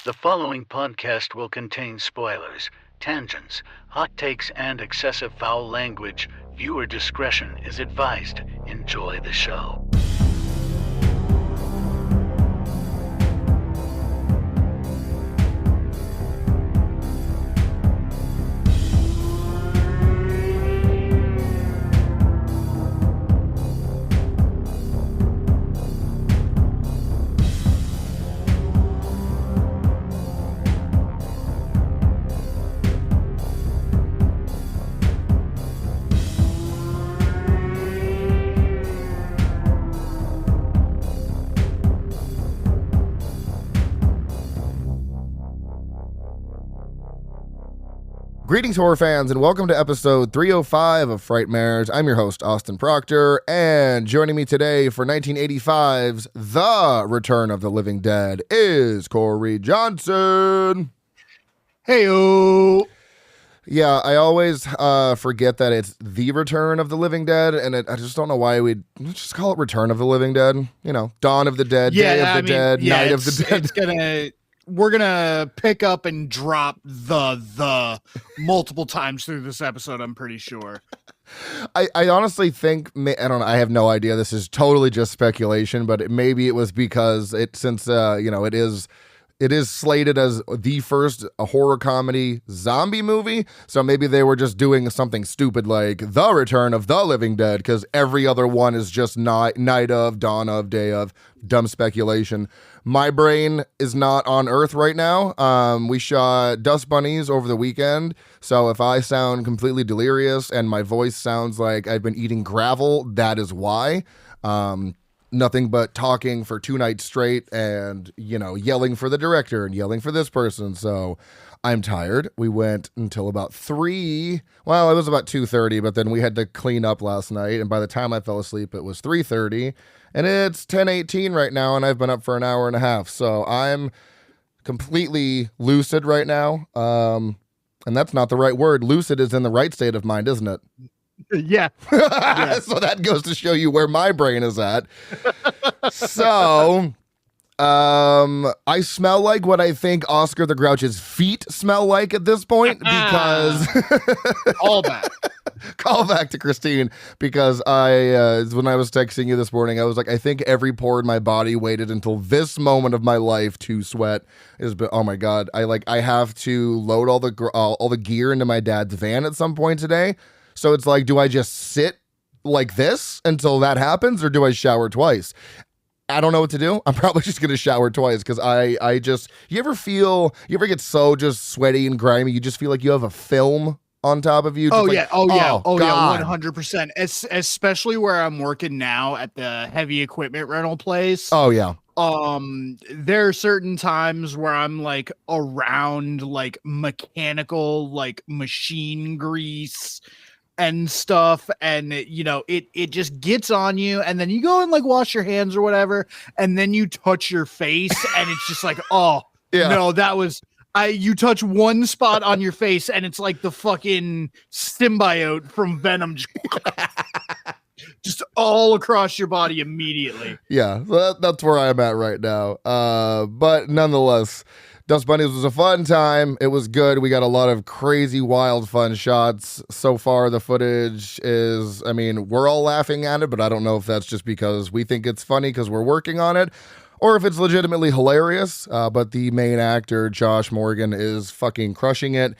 The following podcast will contain spoilers, tangents, hot takes, and excessive foul language. Viewer discretion is advised. Enjoy the show. Greetings, horror fans, and welcome to episode 305 of Frightmares. I'm your host, Austin Proctor, and joining me today for 1985's The Return of the Living Dead is Cory Johnson. Heyo. Yeah, I always forget that it's The Return of the Living Dead, and I just don't know why we'd just call it Return of the Living Dead. You know, Dawn of the Dead, Day of the Dead, Night of the Dead. We're gonna pick up and drop the multiple times through this episode, I'm pretty sure. I honestly think, I don't know, I have no idea. This is totally just speculation, but maybe it was because it is slated as the first horror comedy zombie movie, so maybe they were just doing something stupid like The Return of the Living Dead, because every other one is just night of, dawn of, day of. Dumb speculation. My brain is not on Earth right now. We shot Dust Bunnies over the weekend, so if I sound completely delirious and my voice sounds like I've been eating gravel, that is why. Nothing but talking for 2 nights straight and, yelling for the director and yelling for this person. So I'm tired. We went until about 3. Well, it was about 2:30, but then we had to clean up last night. And by the time I fell asleep, it was 3:30. And it's 10:18 right now, and I've been up for an hour and a half. So I'm completely lucid right now. And that's not the right word. Lucid is in the right state of mind, isn't it? Yeah. So that goes to show you where my brain is at. So, I smell like what I think Oscar the Grouch's feet smell like at this point, because call back to Christine, because when I was texting you this morning, I was like, I think every pore in my body waited until this moment of my life to sweat. Oh my God. I have to load all the gear into my dad's van at some point today. So it's like, do I just sit like this until that happens, or do I shower twice? I don't know what to do. I'm probably just going to shower twice, because I just, you ever get so just sweaty and grimy, you just feel like you have a film on top of you? Oh, like, yeah. Oh, yeah. 100%. Especially where I'm working now at the heavy equipment rental place. Oh, yeah. There are certain times where I'm like around like mechanical, like machine grease and stuff, and it just gets on you, and then you go and like wash your hands or whatever, and then you touch your face and it's just like, oh yeah. No, that was you touch one spot on your face and it's like the fucking symbiote from Venom just all across your body immediately. Yeah, so that's where I'm at right now. But nonetheless, Dust Bunnies was a fun time. It was good. We got a lot of crazy, wild, fun shots. So far, the footage is, we're all laughing at it, but I don't know if that's just because we think it's funny because we're working on it, or if it's legitimately hilarious. But the main actor, Josh Morgan, is fucking crushing it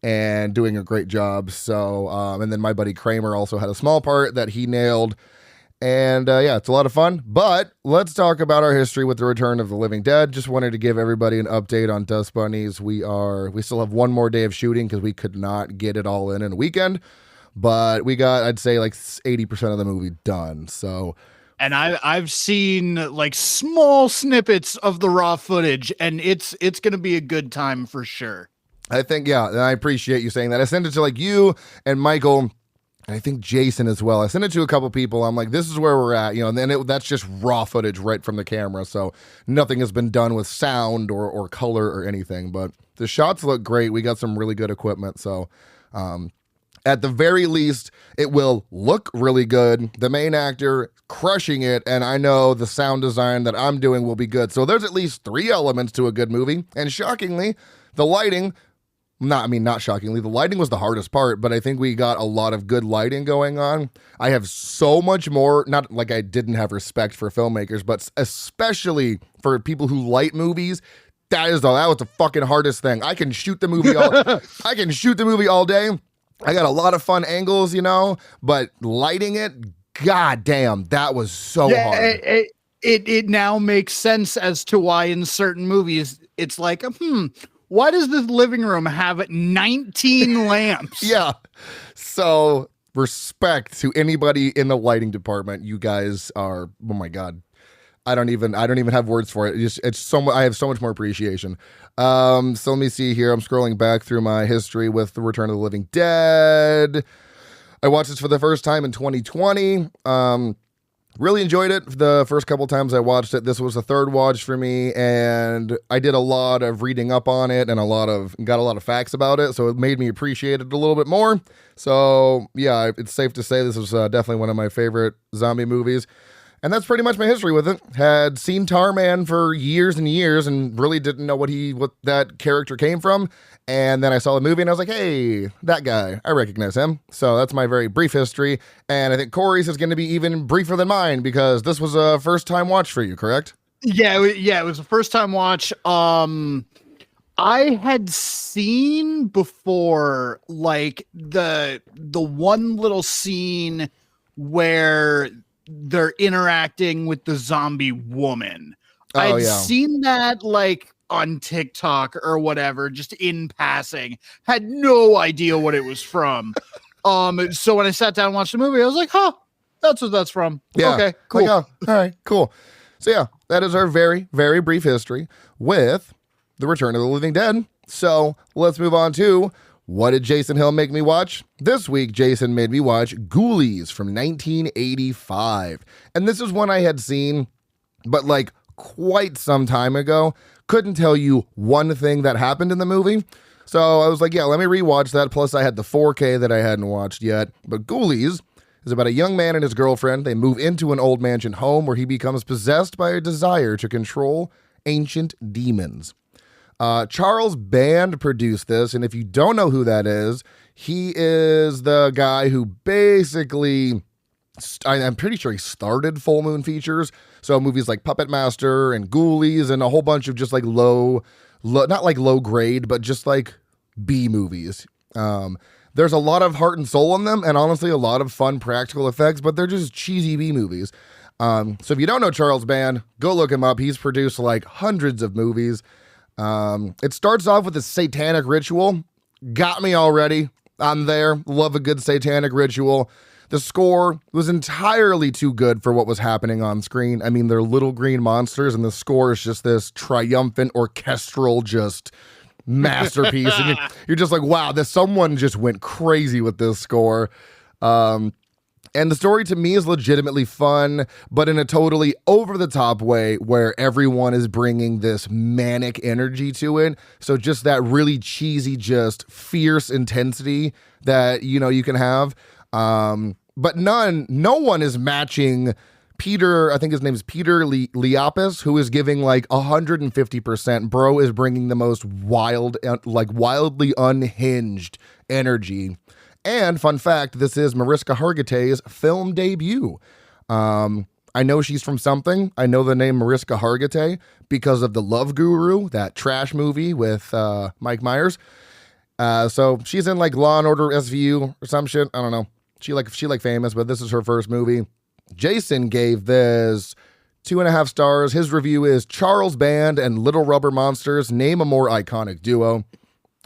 and doing a great job. So, and then my buddy Kramer also had a small part that he nailed. And yeah, it's a lot of fun. But let's talk about our history with the Return of the Living Dead. Just wanted to give everybody an update on Dust Bunnies. We still have one more day of shooting because we could not get it all in a weekend. But we got, I'd say, like 80% of the movie done. So, and I've seen like small snippets of the raw footage, and it's gonna be a good time for sure. I think, yeah, and I appreciate you saying that. I sent it to like you and Michael. And I think Jason as well. I sent it to a couple people. I'm like, this is where we're at, and then that's just raw footage right from the camera. So nothing has been done with sound or color or anything. But the shots look great. We got some really good equipment. So At the very least, it will look really good. The main actor crushing it, and I know the sound design that I'm doing will be good. So there's at least 3 elements to a good movie. And shockingly, the lighting, not shockingly, the lighting was the hardest part, but I think we got a lot of good lighting going on. I have so much more, not like I didn't have respect for filmmakers, but especially for people who light movies. That was the fucking hardest thing. I can shoot the movie all day. I got a lot of fun angles, but lighting it, god damn, that was so hard. It now makes sense as to why in certain movies it's like, why does this living room have 19 lamps? Yeah. So respect to anybody in the lighting department. You guys are, oh my God. I don't even have words for it. I have so much more appreciation. So let me see here. I'm scrolling back through my history with The Return of the Living Dead. I watched this for the first time in 2020. Really enjoyed it the first couple times I watched it. This was the third watch for me, and I did a lot of reading up on it and got a lot of facts about it, so it made me appreciate it a little bit more. So yeah, it's safe to say this was definitely one of my favorite zombie movies. And that's pretty much my history with it. Had seen Tarman for years and years and really didn't know what that character came from. And then I saw the movie and I was like, hey, that guy, I recognize him. So that's my very brief history. And I think Cory's is going to be even briefer than mine because this was a first time watch for you, correct? Yeah, it was a first time watch. I had seen before like the one little scene where they're interacting with the zombie woman. I'd seen that like on TikTok or whatever, just in passing. Had no idea what it was from. So when I sat down and watched the movie, I was like, huh, that's what that's from. Yeah. Okay, cool. Like, all right, cool. So yeah, that is our very, very brief history with The Return of the Living Dead. So let's move on to what did Jason Hill make me watch? This week, Jason made me watch Ghoulies from 1985. And this is one I had seen, but like quite some time ago. Couldn't tell you one thing that happened in the movie. So I was like, yeah, let me rewatch that. Plus I had the 4K that I hadn't watched yet. But Ghoulies is about a young man and his girlfriend. They move into an old mansion home where he becomes possessed by a desire to control ancient demons. Charles Band produced this, and if you don't know who that is, he is the guy who basically, I'm pretty sure he started Full Moon Features, so movies like Puppet Master and Ghoulies and a whole bunch of just like low, not like low grade, but just like B movies. There's a lot of heart and soul in them, and honestly a lot of fun practical effects, but they're just cheesy B movies. So if you don't know Charles Band, go look him up. He's produced like hundreds of movies. It starts off with a satanic ritual. Got me already. I'm there. Love a good satanic ritual. The score was entirely too good for what was happening on screen. I mean, they're little green monsters, and the score is just this triumphant orchestral just masterpiece. And you're just like, wow, someone just went crazy with this score. And the story to me is legitimately fun, but in a totally over-the-top way where everyone is bringing this manic energy to it. So just that really cheesy, just fierce intensity that, you can have. But no one is matching Peter, I think his name is Peter Liapis, who is giving like 150%. Bro is bringing the most wildly unhinged energy. And fun fact, this is Mariska Hargitay's film debut. I know she's from something. I know the name Mariska Hargitay because of The Love Guru, that trash movie with Mike Myers. So she's in like Law and Order SVU or some shit. I don't know. She famous, but this is her first movie. Jason gave this 2.5 stars. His review is Charles Band and Little Rubber Monsters. Name a more iconic duo.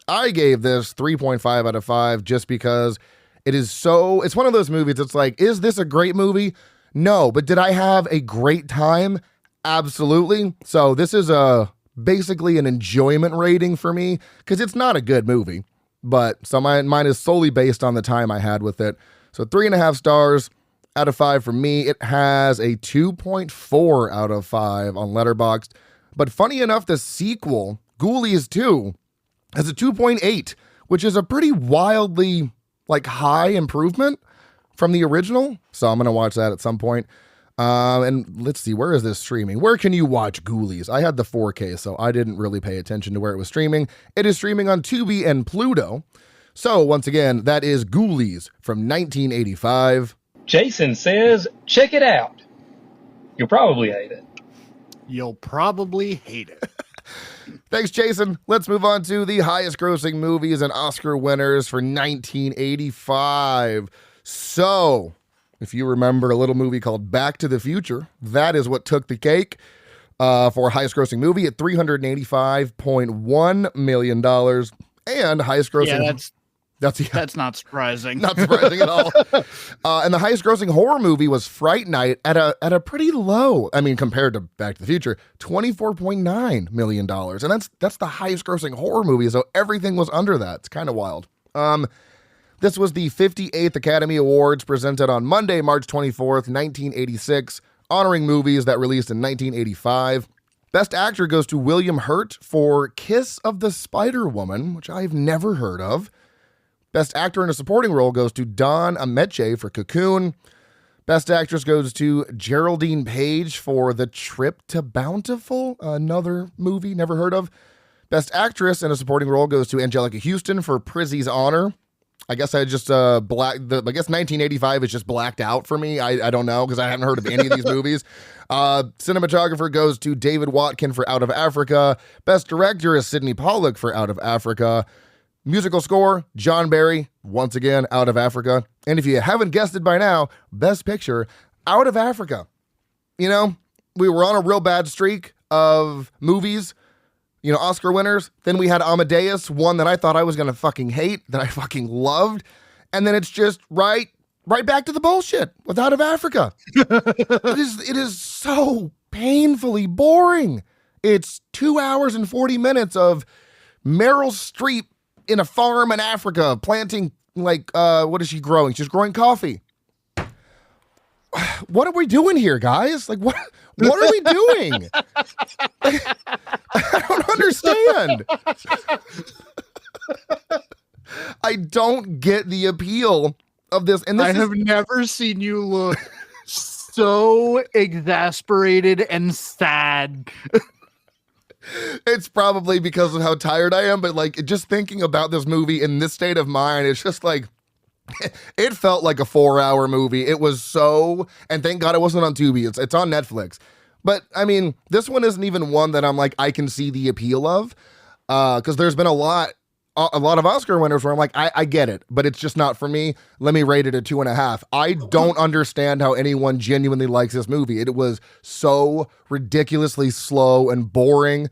I gave this 3.5 out of 5 just because it's one of those movies. It's like, is this a great movie? No, but did I have a great time? Absolutely. So this is basically an enjoyment rating for me because it's not a good movie, but so mine is solely based on the time I had with it. So 3.5 stars out of 5 for me. It has a 2.4 out of 5 on Letterboxd, but funny enough, the sequel, Ghoulies 2, has a 2.8, which is a pretty wildly like high improvement from the original. So I'm going to watch that at some point. And let's see, where is this streaming? Where can you watch Ghoulies? I had the 4K, so I didn't really pay attention to where it was streaming. It is streaming on Tubi and Pluto. So once again, that is Ghoulies from 1985. Jason says, check it out. You'll probably hate it. You'll probably hate it. Thanks, Jason. Let's move on to the highest grossing movies and Oscar winners for 1985. So, if you remember a little movie called Back to the Future, that is what took the cake for highest grossing movie at $385.1 million. And highest grossing... Yeah, that's not surprising. Not surprising at all. And the highest grossing horror movie was Fright Night at a pretty low, I mean, compared to Back to the Future, $24.9 million. And that's the highest grossing horror movie, so everything was under that. It's kind of wild. This was the 58th Academy Awards presented on Monday, March 24th, 1986, honoring movies that released in 1985. Best Actor goes to William Hurt for Kiss of the Spider-Woman, which I've never heard of. Best Actor in a Supporting Role goes to Don Ameche for Cocoon. Best Actress goes to Geraldine Page for The Trip to Bountiful, another movie never heard of. Best Actress in a Supporting Role goes to Angelica Houston for Prizzy's Honor. I guess I just I guess 1985 is just blacked out for me. I don't know because I haven't heard of any of these movies. Cinematographer goes to David Watkin for Out of Africa. Best Director is Sidney Pollack for Out of Africa. Musical score, John Barry, once again, Out of Africa. And if you haven't guessed it by now, Best Picture, Out of Africa. You know, we were on a real bad streak of movies, you know, Oscar winners. Then we had Amadeus, one that I thought I was going to fucking hate, that I fucking loved. And then it's just right back to the bullshit with Out of Africa. It is so painfully boring. It's 2 hours and 40 minutes of Meryl Streep in a farm in Africa, planting, what is she growing? She's growing coffee. What are we doing here, guys? What are we doing? I don't understand. I don't get the appeal of this. And I have never seen you look so exasperated and sad. It's probably because of how tired I am, but just thinking about this movie in this state of mind, it's just it felt like a 4-hour movie. It was so, and thank God it wasn't on Tubi. It's on Netflix. But I mean, this one isn't even one that I'm I can see the appeal of, because there's been a lot of Oscar winners where I'm I get it, but it's just not for me. Let me rate it at 2.5. I don't understand how anyone genuinely likes this movie. It was so ridiculously slow and boring.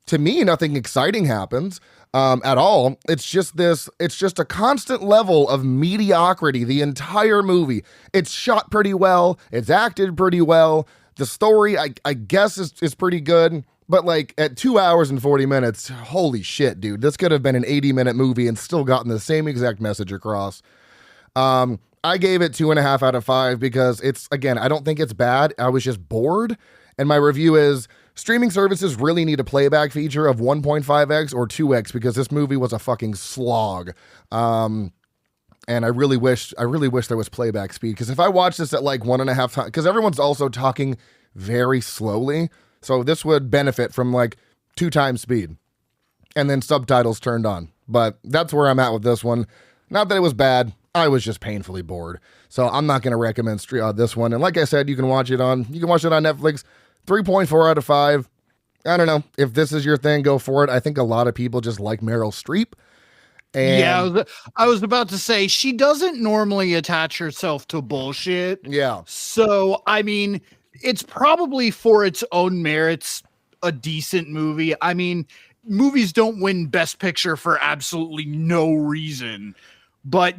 To me, nothing exciting happens at all. It's just a constant level of mediocrity the entire movie. It's shot pretty well. It's acted pretty well. The story, I guess, is pretty good. But at 2 hours and 40 minutes, holy shit, dude. This could have been an 80-minute movie and still gotten the same exact message across. I gave it 2.5 out of 5 because I don't think it's bad. I was just bored. And my review is, streaming services really need a playback feature of 1.5x or 2x because this movie was a fucking slog. And I really wish there was playback speed, because if I watch this at 1.5 times, because everyone's also talking very slowly, so this would benefit from 2 times speed and then subtitles turned on. But that's where I'm at with this one. Not that it was bad. I was just painfully bored. So I'm not going to recommend this one. And like I said, you can watch it on Netflix. 3.4 out of 5. I don't know. If this is your thing, go for it. I think a lot of people just like Meryl Streep. And yeah, I was about to say, she doesn't normally attach herself to bullshit. Yeah. So, I mean, it's probably for its own merits a decent movie. I mean, movies don't win Best Picture for absolutely no reason. But,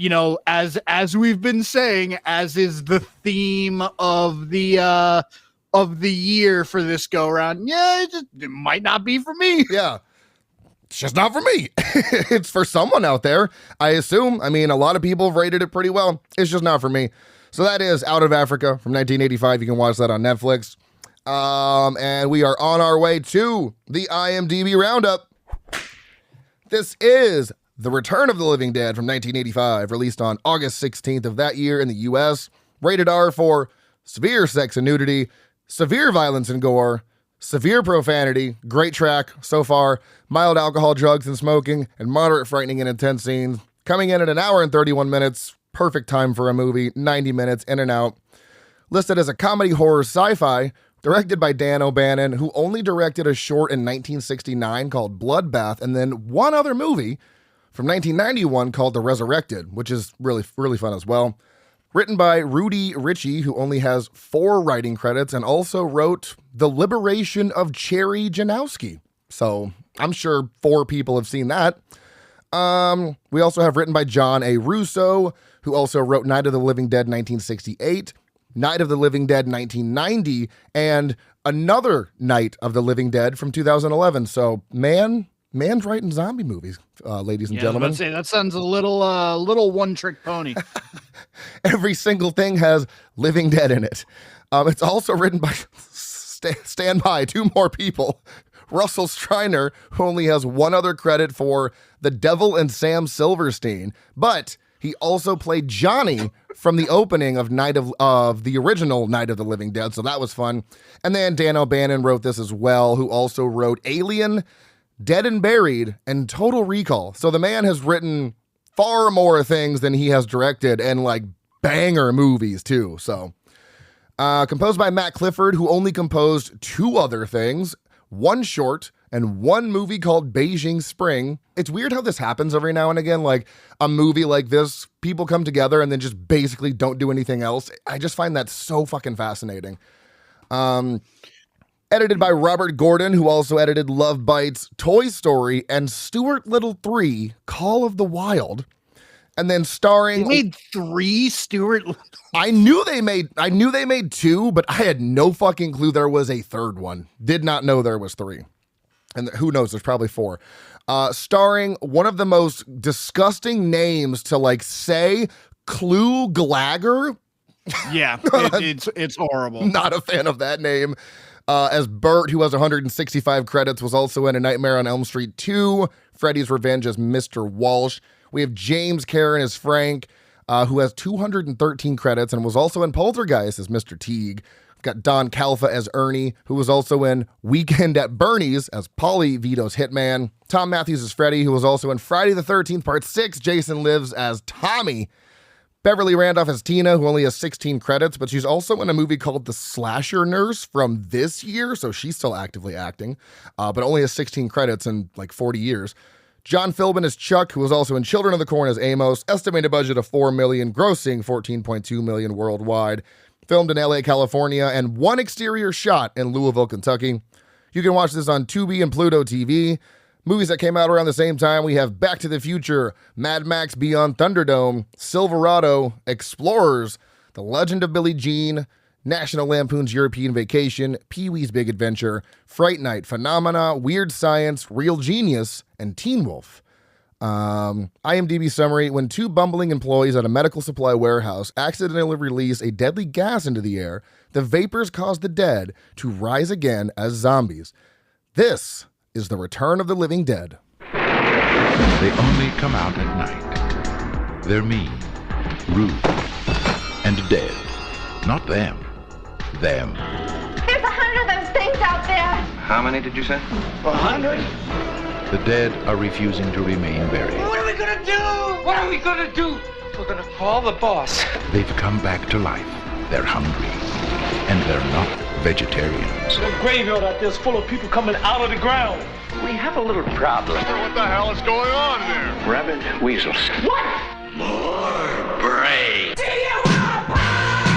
as we've been saying, as is the theme of the year for this go around, it might not be for me. Yeah. It's just not for me. It's for someone out there, I assume. I mean, a lot of people have rated it pretty well. It's just not for me. So that is Out of Africa from 1985. You can watch that on Netflix. And we are on our way to the IMDb Roundup. This is The Return of the Living Dead from 1985, released on August 16th of that year in the US. Rated R for severe sex and nudity, severe violence and gore, severe profanity, great track so far, mild alcohol, drugs, and smoking, and moderate frightening and intense scenes. Coming in at 1 hour and 31 minutes, perfect time for a movie, 90 minutes in and out. Listed as a comedy horror sci-fi, directed by Dan O'Bannon, who only directed a short in 1969 called Bloodbath, and then one other movie from 1991 called The Resurrected, which is really, really fun as well. Written by Rudy Ritchie, who only has 4 writing credits, and also wrote The Liberation of Cherry Janowski. So I'm sure 4 people have seen that. We also have written by John A. Russo, who also wrote Night of the Living Dead 1968, Night of the Living Dead 1990, and another Night of the Living Dead from 2011. So man's writing zombie movies, ladies and gentlemen. I was about to say, that sounds a little one-trick pony. Every single thing has Living Dead in it. It's also written by, stand by, 2 more people. Russell Striner, who only has 1 other credit for The Devil and Sam Silverstein, but he also played Johnny from the opening of the original Night of the Living Dead, so that was fun. And then Dan O'Bannon wrote this as well, who also wrote Alien, Dead and Buried, and Total Recall. So the man has written far more things than he has directed, and like banger movies too. So composed by Matt Clifford, who only composed 2 other things, 1 short and 1 movie called Beijing Spring. It's weird how this happens every now and again. Like a movie like this, people come together and then just basically don't do anything else. I just find that so fucking fascinating. Edited by Robert Gordon, who also edited Love Bites, Toy Story, and Stuart Little 3, Call of the Wild. And then starring... They made 3 Stuart Little... I knew they made 2, but I had no fucking clue there was a 3rd one. Did not know there was 3. And who knows, there's probably 4. Starring one of the most disgusting names to like say, Clu Glagger. Yeah, it's horrible. Not a fan of that name. As Bert, who has 165 credits, was also in A Nightmare on Elm Street 2, Freddy's Revenge as Mr. Walsh. We have James Karen as Frank, who has 213 credits and was also in Poltergeist as Mr. Teague. We've got Don Calfa as Ernie, who was also in Weekend at Bernie's as Paulie, Vito's hitman. Tom Matthews as Freddy, who was also in Friday the 13th Part 6. Jason Lives as Tommy. Beverly Randolph as Tina, who only has 16 credits, but she's also in a movie called The Slasher Nurse from this year, so she's still actively acting, but only has 16 credits in like 40 years. John Philbin as Chuck, who was also in Children of the Corn as Amos. Estimated budget of $4 million, grossing $14.2 million worldwide. Filmed in LA, California, and 1 exterior shot in Louisville, Kentucky. You can watch this on Tubi and Pluto TV. Movies that came out around the same time, we have Back to the Future, Mad Max Beyond Thunderdome, Silverado, Explorers, The Legend of Billie Jean, National Lampoon's European Vacation, Pee-wee's Big Adventure, Fright Night, Phenomena, Weird Science, Real Genius, and Teen Wolf. IMDb summary: when 2 bumbling employees at a medical supply warehouse accidentally release a deadly gas into the air, the vapors cause the dead to rise again as zombies. This is The Return of the Living Dead. They only come out at night. They're mean, rude, and dead. Not them. Them. There's 100 of those things out there. How many did you say? 100? The dead are refusing to remain buried. What are we gonna do? What are we gonna do? We're gonna call the boss. They've come back to life. They're hungry. And they're not vegetarians. The graveyard out there is full of people coming out of the ground. We have a little problem. What the hell is going on there? Rabbit weasels. What? More brains. Do you want to party?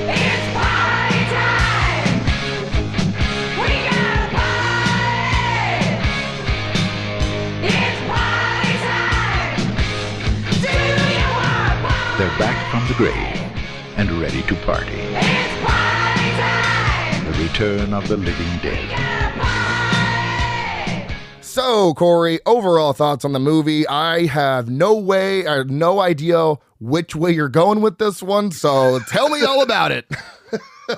It's party time. We got a party. It's party time. Do you want to party? They're back from the grave and ready to party. It's party time. The Return of the Living Dead. So, Corey, overall thoughts on the movie. I have no idea which way you're going with this one, so tell me all about it.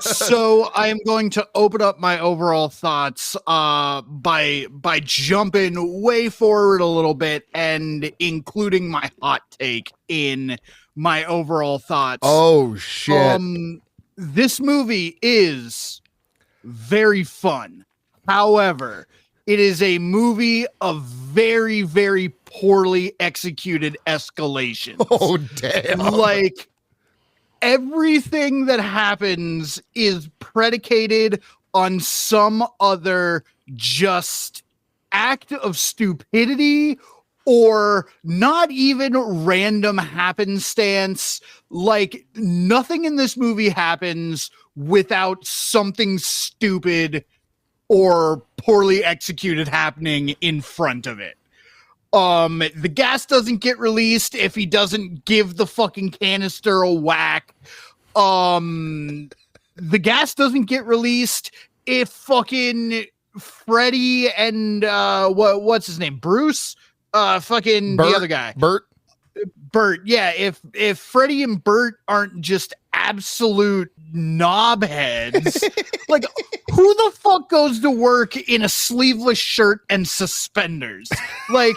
So I am going to open up my overall thoughts by jumping way forward a little bit and including my hot take in my overall thoughts. Oh shit. This movie is very fun. However, it is a movie of very, very poorly executed escalations. Oh damn. Like, everything that happens is predicated on some other just act of stupidity or not even random happenstance. Like, nothing in this movie happens without something stupid or poorly executed happening in front of it. The gas doesn't get released if he doesn't give the fucking canister a whack. The gas doesn't get released if fucking Freddy and what's his name? Bruce? Fucking Bert, the other guy. Bert, yeah. If Freddy and Bert aren't just absolute knobheads, like, who the fuck goes to work in a sleeveless shirt and suspenders? Like,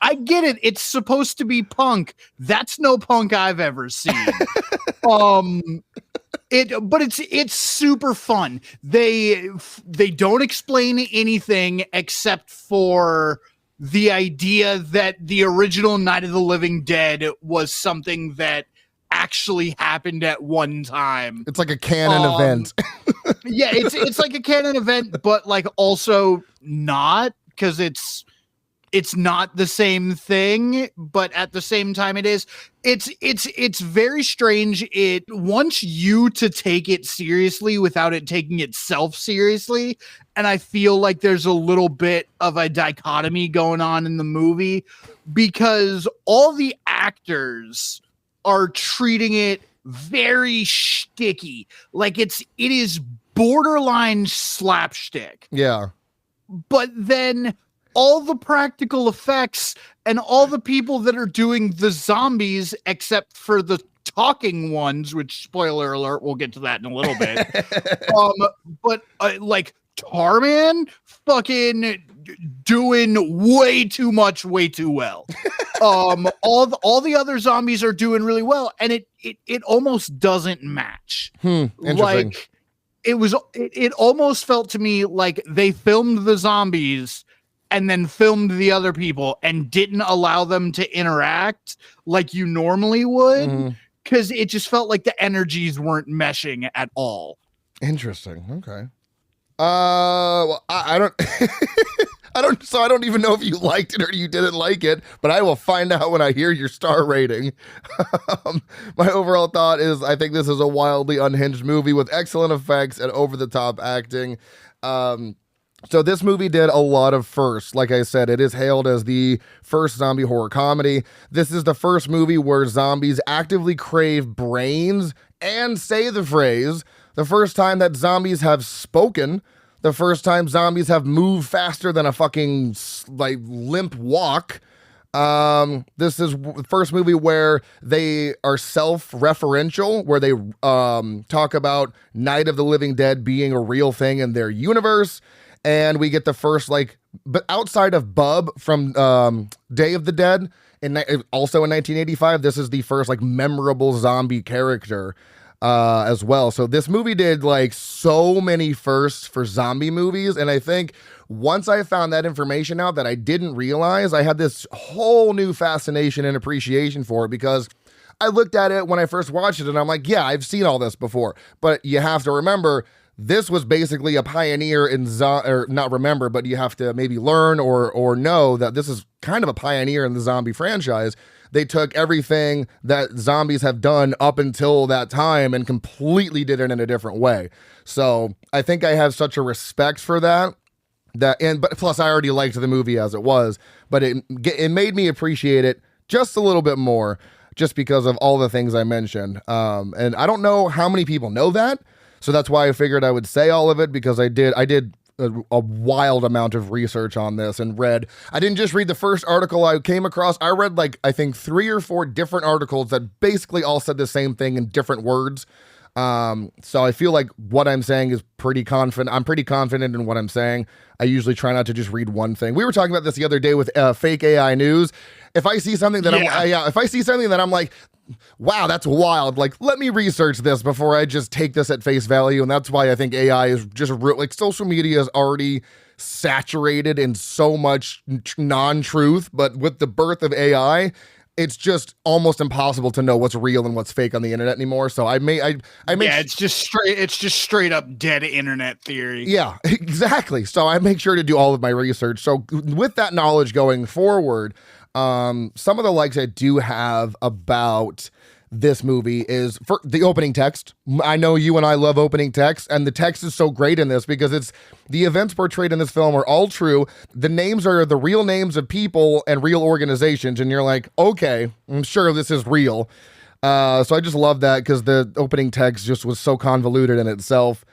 I get it. It's supposed to be punk. That's no punk I've ever seen. But it's super fun. They don't explain anything except for the idea that the original Night of the Living Dead was something that actually happened at one time. It's like a canon event. Yeah, it's like a canon event, but like also not, because it's not the same thing, but at the same time it is. It's very strange. It wants you to take it seriously without it taking itself seriously. And I feel like there's a little bit of a dichotomy going on in the movie, because all the actors are treating it very shticky. Like it is borderline slapstick. Yeah. But then all the practical effects and all the people that are doing the zombies, except for the talking ones, which, spoiler alert, we'll get to that in a little bit. But like Tarman fucking doing way too much, way too well. All the other zombies are doing really well, and it almost doesn't match. Interesting. Like it almost felt to me like they filmed the zombies and then filmed the other people and didn't allow them to interact like you normally would, because it just felt like the energies weren't meshing at all. Interesting. Okay. Well, I don't I don't even know if you liked it or you didn't like it, but I will find out when I hear your star rating. My overall thought is I think this is a wildly unhinged movie with excellent effects and over-the-top acting. So this movie did a lot of firsts. Like I said, it is hailed as the first zombie horror comedy. This is the first movie where zombies actively crave brains and say the phrase. The first time that zombies have spoken. The first time zombies have moved faster than a fucking like limp walk. This is the first movie where they are self-referential, where they talk about Night of the Living Dead being a real thing in their universe. And we get the first, like, but outside of Bub from Day of the Dead, also in 1985, this is the first, like, memorable zombie character as well. So this movie did, like, so many firsts for zombie movies. And I think once I found that information out that I didn't realize, I had this whole new fascination and appreciation for it, because I looked at it when I first watched it and I'm like, yeah, I've seen all this before. But you have to remember, this was basically a pioneer in or not remember, but you have to maybe learn or know that this is kind of a pioneer in the zombie franchise. They took everything that zombies have done up until that time and completely did it in a different way. So I think I have such a respect for that. But plus I already liked the movie as it was, but it made me appreciate it just a little bit more, just because of all the things I mentioned. And I don't know how many people know that. So that's why I figured I would say all of it, because I did a wild amount of research on this and I didn't just read the first article I came across. I read I think 3 or 4 different articles that basically all said the same thing in different words. So I feel like what I'm saying is pretty confident. I'm pretty confident in what I'm saying. I usually try not to just read one thing. We were talking about this the other day with fake AI news. If I see something that if I see something that I'm like, wow, that's wild. Like, let me research this before I just take this at face value. And that's why I think AI is just like social media is already saturated in so much non-truth. But with the birth of AI, it's just almost impossible to know what's real and what's fake on the internet anymore. So it's just straight up dead internet theory. Yeah, exactly. So I make sure to do all of my research. So with that knowledge going forward, some of the likes I do have about this movie is for the opening text. I know you and I love opening text, and the text is so great in this because it's the events portrayed in this film are all true. The names are the real names of people and real organizations, and you're like, okay, I'm sure this is real. So I just love that because the opening text just was so convoluted in itself.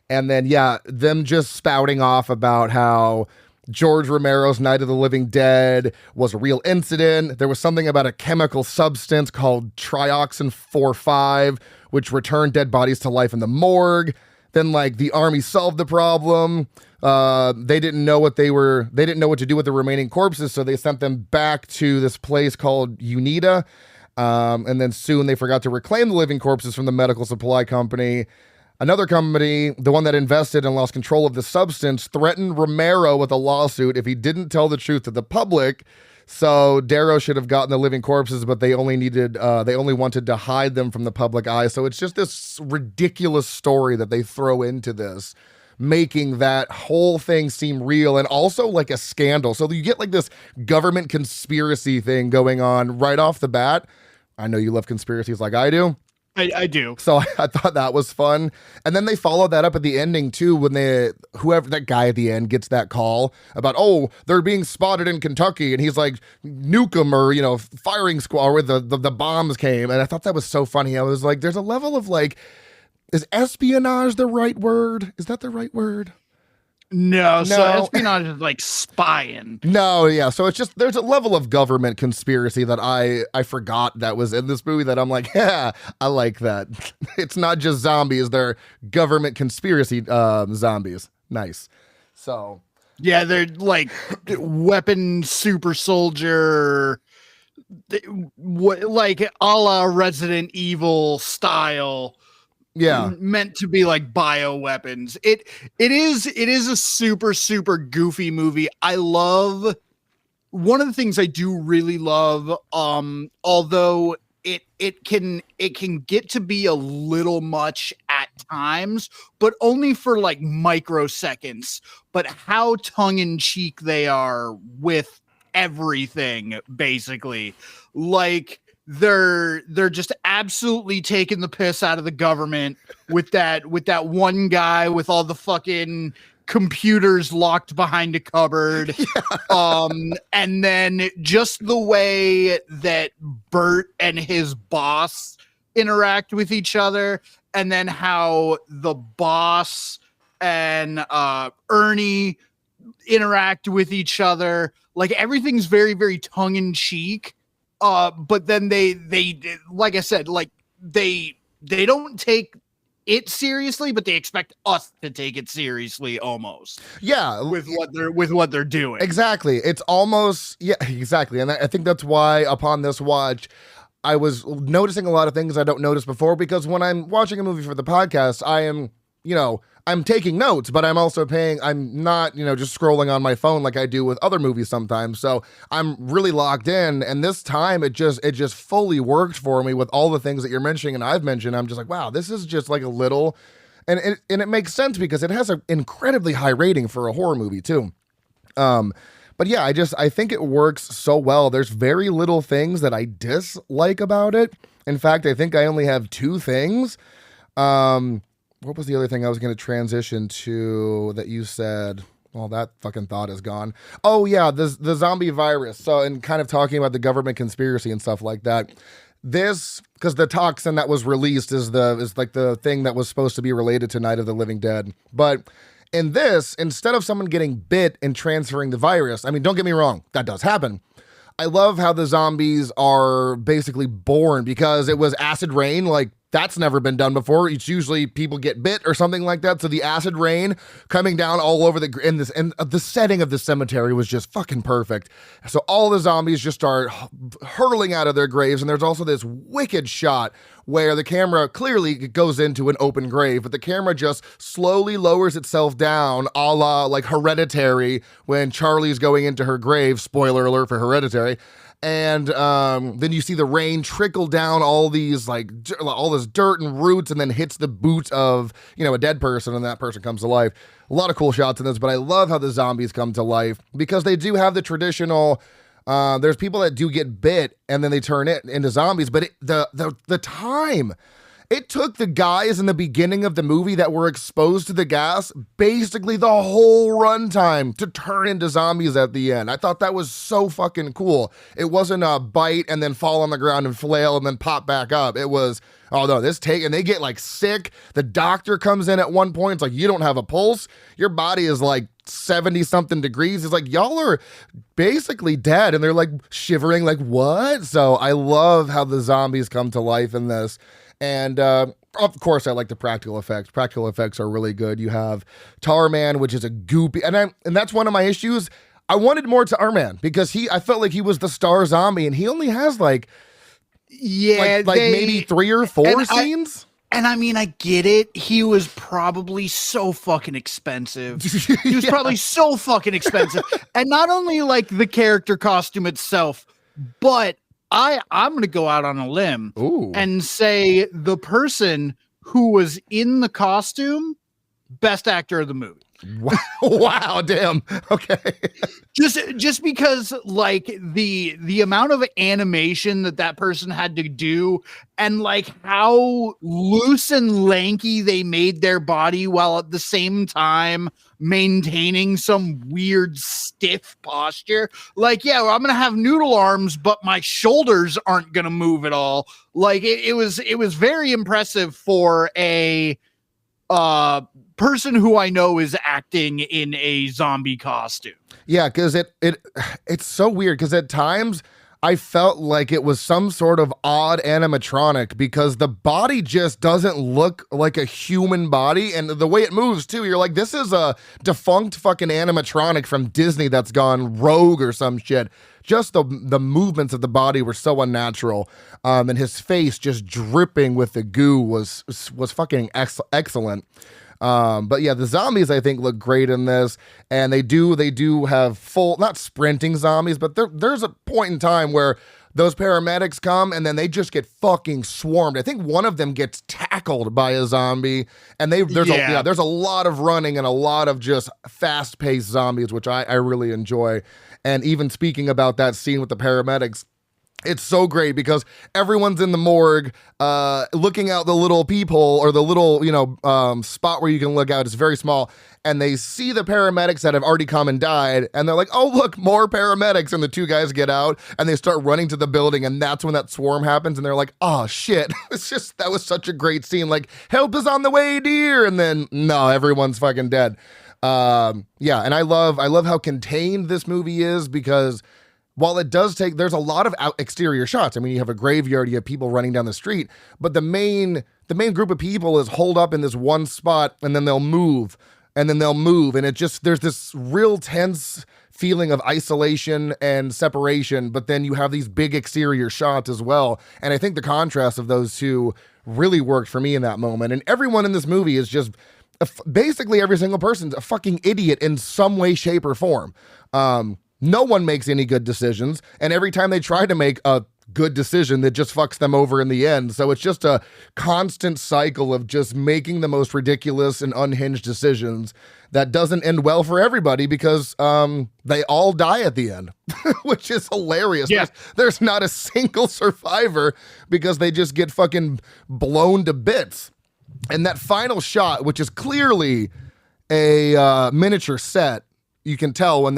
And then, yeah, them just spouting off about how George Romero's Night of the Living Dead was a real incident. There was something about a chemical substance called trioxin 4,5, which returned dead bodies to life in the morgue. Then, like, the army solved the problem. They didn't know what to do with the remaining corpses, so they sent them back to this place called UNITA. And then soon they forgot to reclaim the living corpses from the medical supply company. Another company, the one that invested and lost control of the substance, threatened Romero with a lawsuit if he didn't tell the truth to the public. So Darrow should have gotten the living corpses, but they only wanted to hide them from the public eye. So it's just this ridiculous story that they throw into this, making that whole thing seem real and also like a scandal. So you get like this government conspiracy thing going on right off the bat. I know you love conspiracies like I do. I do. So I thought that was fun. And then they followed that up at the ending too, when whoever that guy at the end gets that call about, oh, they're being spotted in Kentucky. And he's like, nuke them, or, firing squad where the bombs came. And I thought that was so funny. I was like, there's a level of like, is espionage the right word? Is that the right word? No, so espionage is like spying. No, yeah. So it's just, there's a level of government conspiracy that I forgot that was in this movie that I'm like, yeah, I like that. It's not just zombies, they're government conspiracy zombies. Nice. So. Yeah, they're like weapon super soldier, like a la Resident Evil style. Yeah, meant to be like bioweapons. It is a super, super goofy movie. I love one of the things I do really love, although it can get to be a little much at times, but only for like microseconds, but how tongue-in-cheek they are with everything, basically. Like they're just absolutely taking the piss out of the government with that one guy with all the fucking computers locked behind a cupboard. Yeah. And then just the way that Bert and his boss interact with each other, and then how the boss and Ernie interact with each other. Like everything's very, very tongue in cheek. But then they like I said, like they don't take it seriously, but they expect us to take it seriously almost. Yeah, with what they're doing. Exactly. It's almost, yeah, exactly. And I think that's why upon this watch, I was noticing a lot of things I don't notice before, because when I'm watching a movie for the podcast, I am, I'm taking notes, but I'm also I'm not, just scrolling on my phone like I do with other movies sometimes. So I'm really locked in. And this time it just fully worked for me with all the things that you're mentioning and I've mentioned. I'm just like, wow, this is just like a little, and it makes sense because it has an incredibly high rating for a horror movie too. But yeah, I think it works so well. There's very little things that I dislike about it. In fact, I think I only have two things. What was the other thing I was going to transition to that you said? Well, that fucking thought is gone. Oh yeah, the zombie virus. So, and kind of talking about the government conspiracy and stuff like that. This, because the toxin that was released is like the thing that was supposed to be related to Night of the Living Dead. But in this, instead of someone getting bit and transferring the virus, I mean, don't get me wrong, that does happen. I love how the zombies are basically born because it was acid rain like that's never been done before. It's usually people get bit or something like that. So the acid rain coming down all over and the setting of the cemetery was just fucking perfect. So all the zombies just start hurling out of their graves. And there's also this wicked shot where the camera clearly goes into an open grave, but the camera just slowly lowers itself down, a la like Hereditary when Charlie's going into her grave. Spoiler alert for Hereditary. And then you see the rain trickle down all these all this dirt and roots, and then hits the boot of a dead person, and that person comes to life. A lot of cool shots in this, but I love how the zombies come to life because they do have the traditional. There's people that do get bit and then they turn it into zombies, but the time it took the guys in the beginning of the movie that were exposed to the gas basically the whole runtime to turn into zombies at the end. I thought that was so fucking cool. It wasn't a bite and then fall on the ground and flail and then pop back up. It was, oh no, and they get like sick. The doctor comes in at one point. It's like, you don't have a pulse. Your body is like 70 something degrees. It's like, y'all are basically dead. And they're like shivering, like, what? So I love how the zombies come to life in this. And of course, I like the practical effects. Practical effects are really good. You have Tarman, which is a goopy, and that's one of my issues. I wanted more Tarman because I felt like he was the star zombie, and he only has maybe 3 or 4 scenes. And I mean, I get it. He was probably so fucking expensive. He was probably so fucking expensive, and not only like the character costume itself, but I'm going to go out on a limb and say the person who was in the costume, best actor of the movie. Wow, damn. Okay. Just because like the amount of animation that person had to do and like how loose and lanky they made their body while at the same time maintaining some weird stiff posture. Like, yeah, well, I'm going to have noodle arms, but my shoulders aren't going to move at all. Like it was very impressive for a person who I know is acting in a zombie costume. Yeah, because it's so weird because at times I felt like it was some sort of odd animatronic because the body just doesn't look like a human body, and the way it moves too, you're like, this is a defunct fucking animatronic from Disney that's gone rogue or some shit. Just the movements of the body were so unnatural, and his face just dripping with the goo was fucking excellent. But yeah, the zombies I think look great in this, and they do have full, not sprinting zombies, but there's a point in time where those paramedics come and then they just get fucking swarmed. I think one of them gets tackled by a zombie, and there's a lot of running and a lot of just fast-paced zombies, which I really enjoy. And even speaking about that scene with the paramedics, it's so great because everyone's in the morgue, looking out the little peephole or the little, spot where you can look out. It's very small. And they see the paramedics that have already come and died. And they're like, oh, look, more paramedics. And the two guys get out and they start running to the building. And that's when that swarm happens. And they're like, oh, shit. That was such a great scene. Like, help is on the way, dear. And then, no, everyone's fucking dead. Yeah. And I love how contained this movie is because while it does there's a lot of exterior shots. I mean, you have a graveyard, you have people running down the street, but the main group of people is holed up in this one spot, and then they'll move, and there's this real tense feeling of isolation and separation, but then you have these big exterior shots as well. And I think the contrast of those two really worked for me in that moment. And everyone in this movie is just basically every single person's a fucking idiot in some way, shape, or form. No one makes any good decisions, and every time they try to make a good decision, that just fucks them over in the end. So it's just a constant cycle of just making the most ridiculous and unhinged decisions that doesn't end well for everybody because they all die at the end, which is hilarious. Yeah. There's not a single survivor because they just get fucking blown to bits. And that final shot, which is clearly a miniature set, you can tell when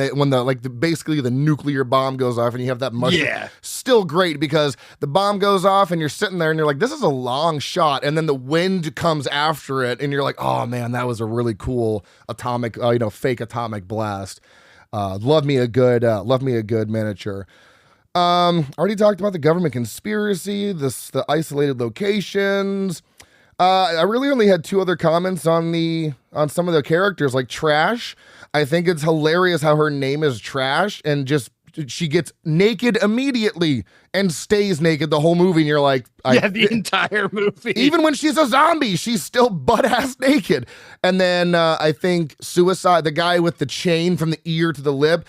basically the nuclear bomb goes off and you have that mushroom. Yeah. Still great because the bomb goes off and you're sitting there and you're like, this is a long shot. And then the wind comes after it and you're like, oh man, that was a really cool atomic, fake atomic blast. Love me a good miniature. Already talked about the government conspiracy, the isolated locations. I really only had 2 other comments on some of the characters, like Trash. I think it's hilarious how her name is Trash, and just she gets naked immediately and stays naked the whole movie, and you're like, the entire movie. Even when she's a zombie, she's still butt-ass naked. And then I think Suicide, the guy with the chain from the ear to the lip,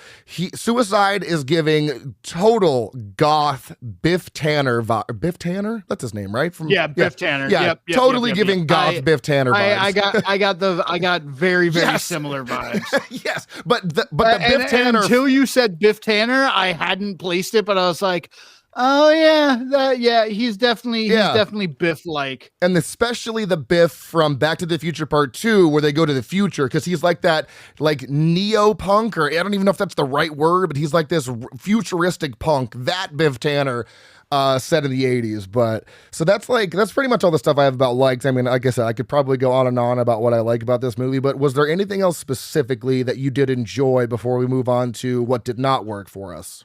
Suicide is giving total goth Biff Tanner vibe. Biff Tanner? That's his name, right? Biff Tanner. Yeah, totally giving goth Biff Tanner vibes. I got very similar vibes. Yes, but the Biff Tanner. Until you said Biff Tanner, I hadn't placed it, but I was like, oh yeah, he's definitely Biff-like. And especially the Biff from Back to the Future Part 2, where they go to the future, because he's like that, like neo-punk, or I don't even know if that's the right word, but he's like this futuristic punk, that Biff Tanner, set in the 80s. But so that's pretty much all the stuff I have about likes. I mean, like I said, I could probably go on and on about what I like about this movie, but was there anything else specifically that you did enjoy before we move on to what did not work for us?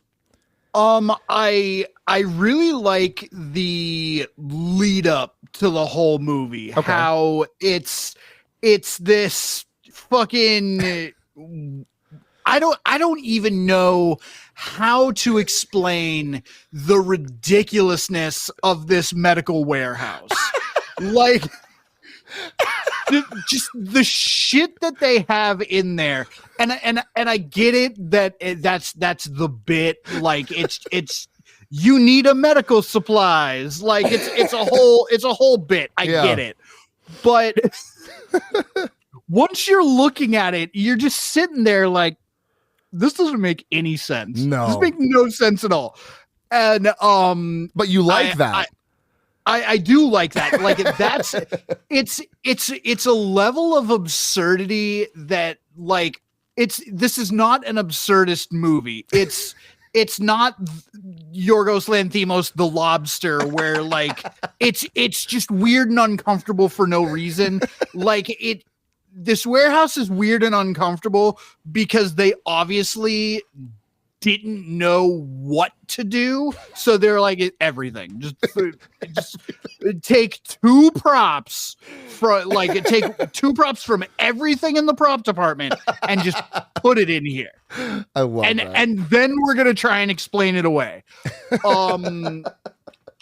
I really like the lead up to the whole movie. Okay. How it's this fucking I don't even know how to explain the ridiculousness of this medical warehouse. Like just the shit that they have in there, and I get it that that's the bit. Like it's you need a medical supplies. Like it's a whole bit. I get it, but once you're looking at it, you're just sitting there like, this doesn't make any sense. No, this makes no sense at all. And but you like that. I do like that. Like that's it's a level of absurdity that like this is not an absurdist movie. It's not Yorgos Lanthimos The Lobster, where like it's just weird and uncomfortable for no reason. Like this warehouse is weird and uncomfortable because they obviously didn't know what to do, so they're like, everything just take 2 props from everything in the prop department and just put it in here. I love that. And then we're gonna try and explain it away.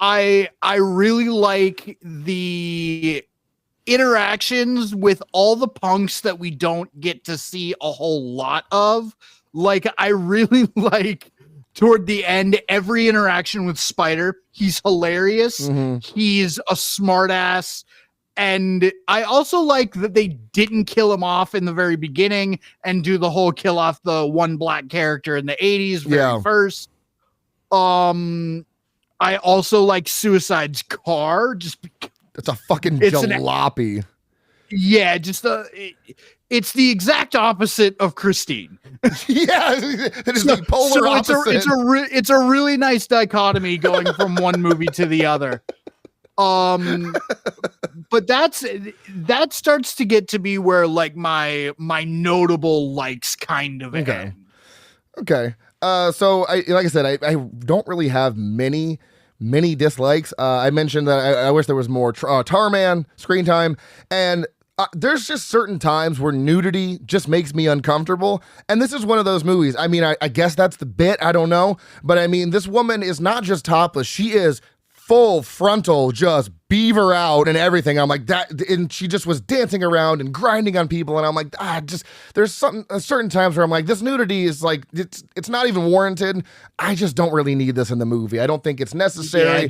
I really like the interactions with all the punks that we don't get to see a whole lot of. Like, I really like toward the end, every interaction with Spider. He's hilarious. Mm-hmm. He's a smartass. And I also like that they didn't kill him off in the very beginning and do the whole kill off the one black character in the 80s first. I also like Suicide's car. It's a fucking jalopy. It's the exact opposite of Christine. Yeah, it is the polar opposite. It's a really nice dichotomy going from one movie to the other. But that starts to get to be where like my notable likes kind of end. Okay. So like I said, I don't really have many dislikes. I mentioned that I wish there was more Tarman screen time, and there's just certain times where nudity just makes me uncomfortable. And this is one of those movies. I mean, I guess that's the bit. I don't know. But I mean, this woman is not just topless. She is full frontal, just beaver out and everything. I'm like that. And she just was dancing around and grinding on people. And I'm like, there's certain times where I'm like, this nudity is like, it's not even warranted. I just don't really need this in the movie. I don't think it's necessary.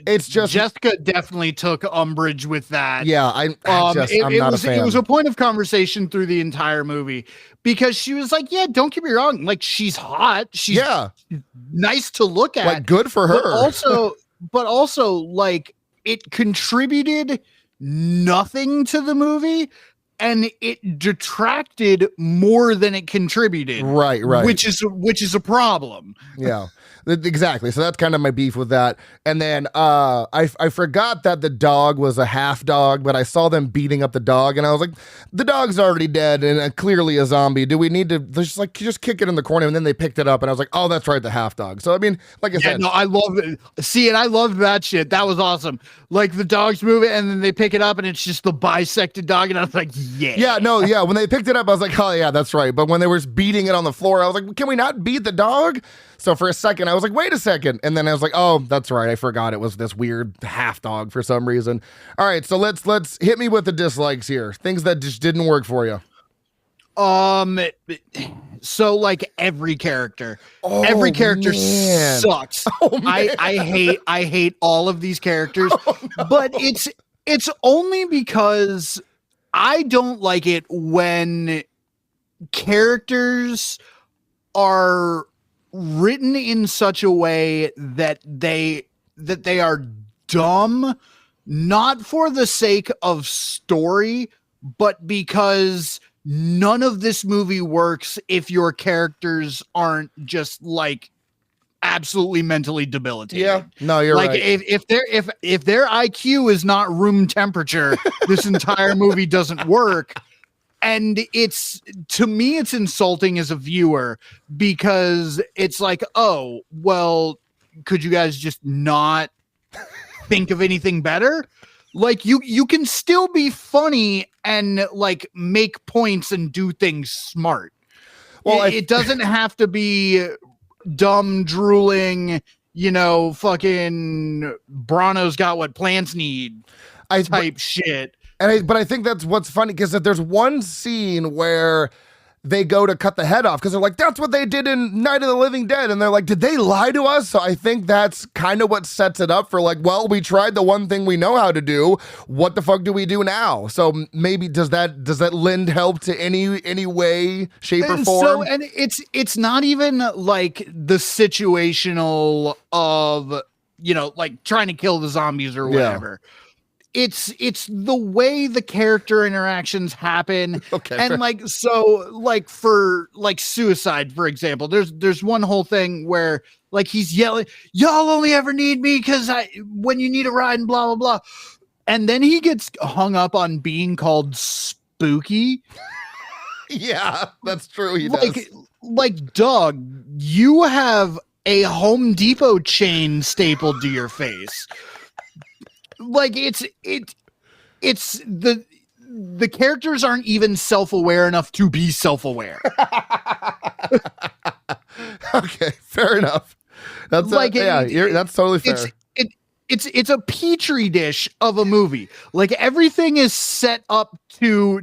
It's just Jessica definitely took umbrage with that. Yeah. I'm not a fan. It was a point of conversation through the entire movie because she was like, yeah, don't get me wrong. Like, she's hot. She's nice to look at. Like, good for her. But also, like, it contributed nothing to the movie and it detracted more than it contributed. Right. Which is a problem. Yeah. Exactly. So that's kind of my beef with that. And then I forgot that the dog was a half dog, but I saw them beating up the dog, and I was like, the dog's already dead and clearly a zombie. Do we need to just kick it in the corner? And then they picked it up, and I was like, oh, that's right, the half dog. So I mean, like I said, no, I love it. See, and I loved that shit. That was awesome. Like the dogs move it, and then they pick it up, and it's just the bisected dog, and I was like, yeah. When they picked it up, I was like, oh yeah, that's right. But when they were beating it on the floor, I was like, can we not beat the dog? So for a second, I was like, wait a second. And then I was like, oh, that's right. I forgot it was this weird half dog for some reason. All right. So let's hit me with the dislikes here. Things that just didn't work for you. So like every character sucks. I hate all of these characters, but it's only because I don't like it when characters are written in such a way that they are dumb, not for the sake of story, but because none of this movie works if your characters aren't just like absolutely mentally debilitated. Yeah, no, you're like, right. If their IQ is not room temperature, this entire movie doesn't work. And to me, it's insulting as a viewer because it's like, oh, well, could you guys just not think of anything better? Like you can still be funny and like make points and do things smart. Well, it doesn't have to be dumb, drooling, fucking Brano's got what plants need type shit. But I think that's what's funny, because there's one scene where they go to cut the head off because they're like, that's what they did in Night of the Living Dead. And they're like, did they lie to us? So I think that's kind of what sets it up for like, well, we tried the one thing we know how to do. What the fuck do we do now? So maybe does that lend help to any way, shape, or form? So, and it's not even like the situational of, like trying to kill the zombies or whatever. Yeah. It's the way the character interactions happen. Okay. And like, so like for like suicide, for example, there's one whole thing where like he's yelling, y'all only ever need me when you need a ride and blah, blah, blah. And then he gets hung up on being called spooky. Yeah, that's true. He does. Like, dog, you have a Home Depot chain stapled to your face. Like it's the characters aren't even self-aware enough to be self-aware. Okay, fair enough. That's like that's totally fair. It's a petri dish of a movie. Like everything is set up to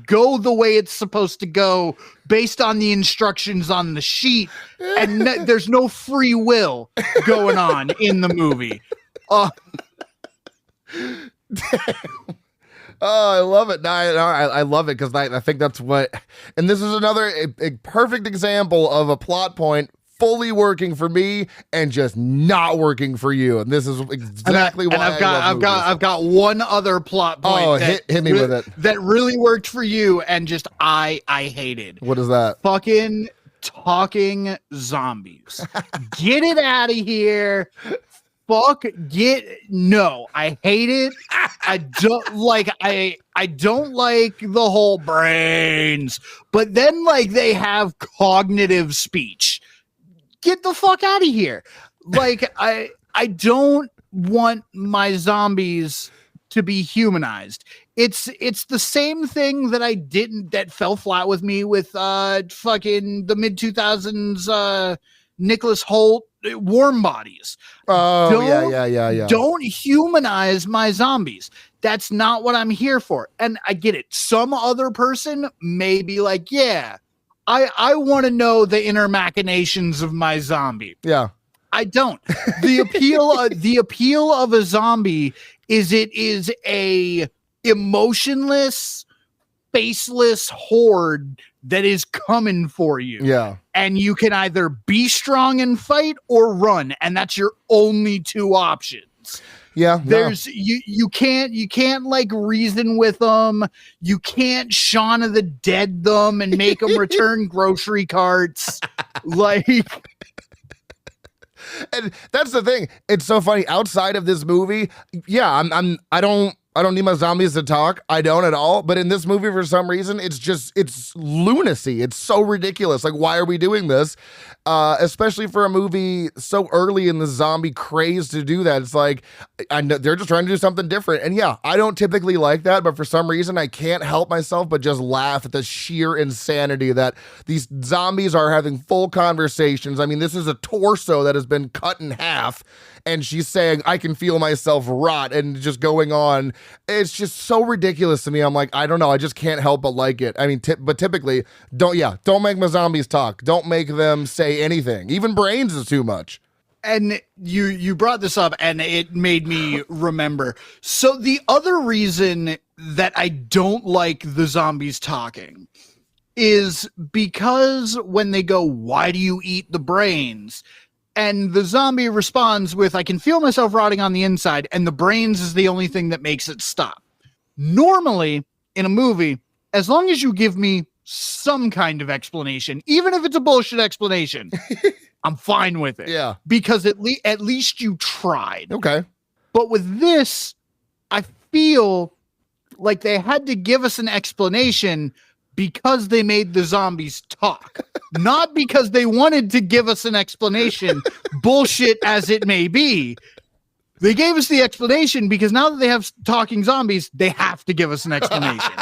go the way it's supposed to go based on the instructions on the sheet, and there's no free will going on in the movie. Damn. Oh, I love it. No, I love it because I think that's what, and this is another a perfect example of a plot point fully working for me and just not working for you. And this is exactly why I've got one other plot point. Oh, hit me with it. That really worked for you and just I hated. What is that? Fucking talking zombies. Get it out of here. No, I hate it. I don't like I don't like the whole brains, but then like they have cognitive speech. Get the fuck out of here. Like I don't want my zombies to be humanized. It's the same thing that fell flat with me with fucking the mid 2000s Nicholas Hoult Warm Bodies. Oh, yeah. Don't humanize my zombies. That's not what I'm here for. And I get it. Some other person may be like, yeah, I want to know the inner machinations of my zombie. Yeah. I don't. The appeal of a zombie is it is a emotionless, faceless horde that is coming for you. Yeah. And you can either be strong and fight or run. And that's your only two options. Yeah, there's you can't like reason with them. You can't Shaun of the Dead them and make them return grocery carts. Like, and that's the thing. It's so funny. Outside of this movie, yeah, I don't need my zombies to talk. I don't at all. But in this movie, for some reason, it's lunacy. It's so ridiculous. Like, why are we doing this? Especially for a movie so early in the zombie craze to do that. It's like, I know they're just trying to do something different. And yeah, I don't typically like that, but for some reason, I can't help myself but just laugh at the sheer insanity that these zombies are having full conversations. I mean, this is a torso that has been cut in half, and she's saying, I can feel myself rot, and just going on. It's just so ridiculous to me. I'm like, I don't know. I just can't help but like it. I mean, but typically, don't make my zombies talk. Don't make them say anything. Even brains is too much. And you brought this up, and it made me remember. So the other reason that I don't like the zombies talking is because when they go, why do you eat the brains? And the zombie responds with, I can feel myself rotting on the inside, and the brains is the only thing that makes it stop. Normally, in a movie, as long as you give me some kind of explanation, even if it's a bullshit explanation, I'm fine with it. Yeah. Because at least you tried. Okay. But with this, I feel like they had to give us an explanation because they made the zombies talk, not because they wanted to give us an explanation, bullshit as it may be. They gave us the explanation because now that they have talking zombies, they have to give us an explanation.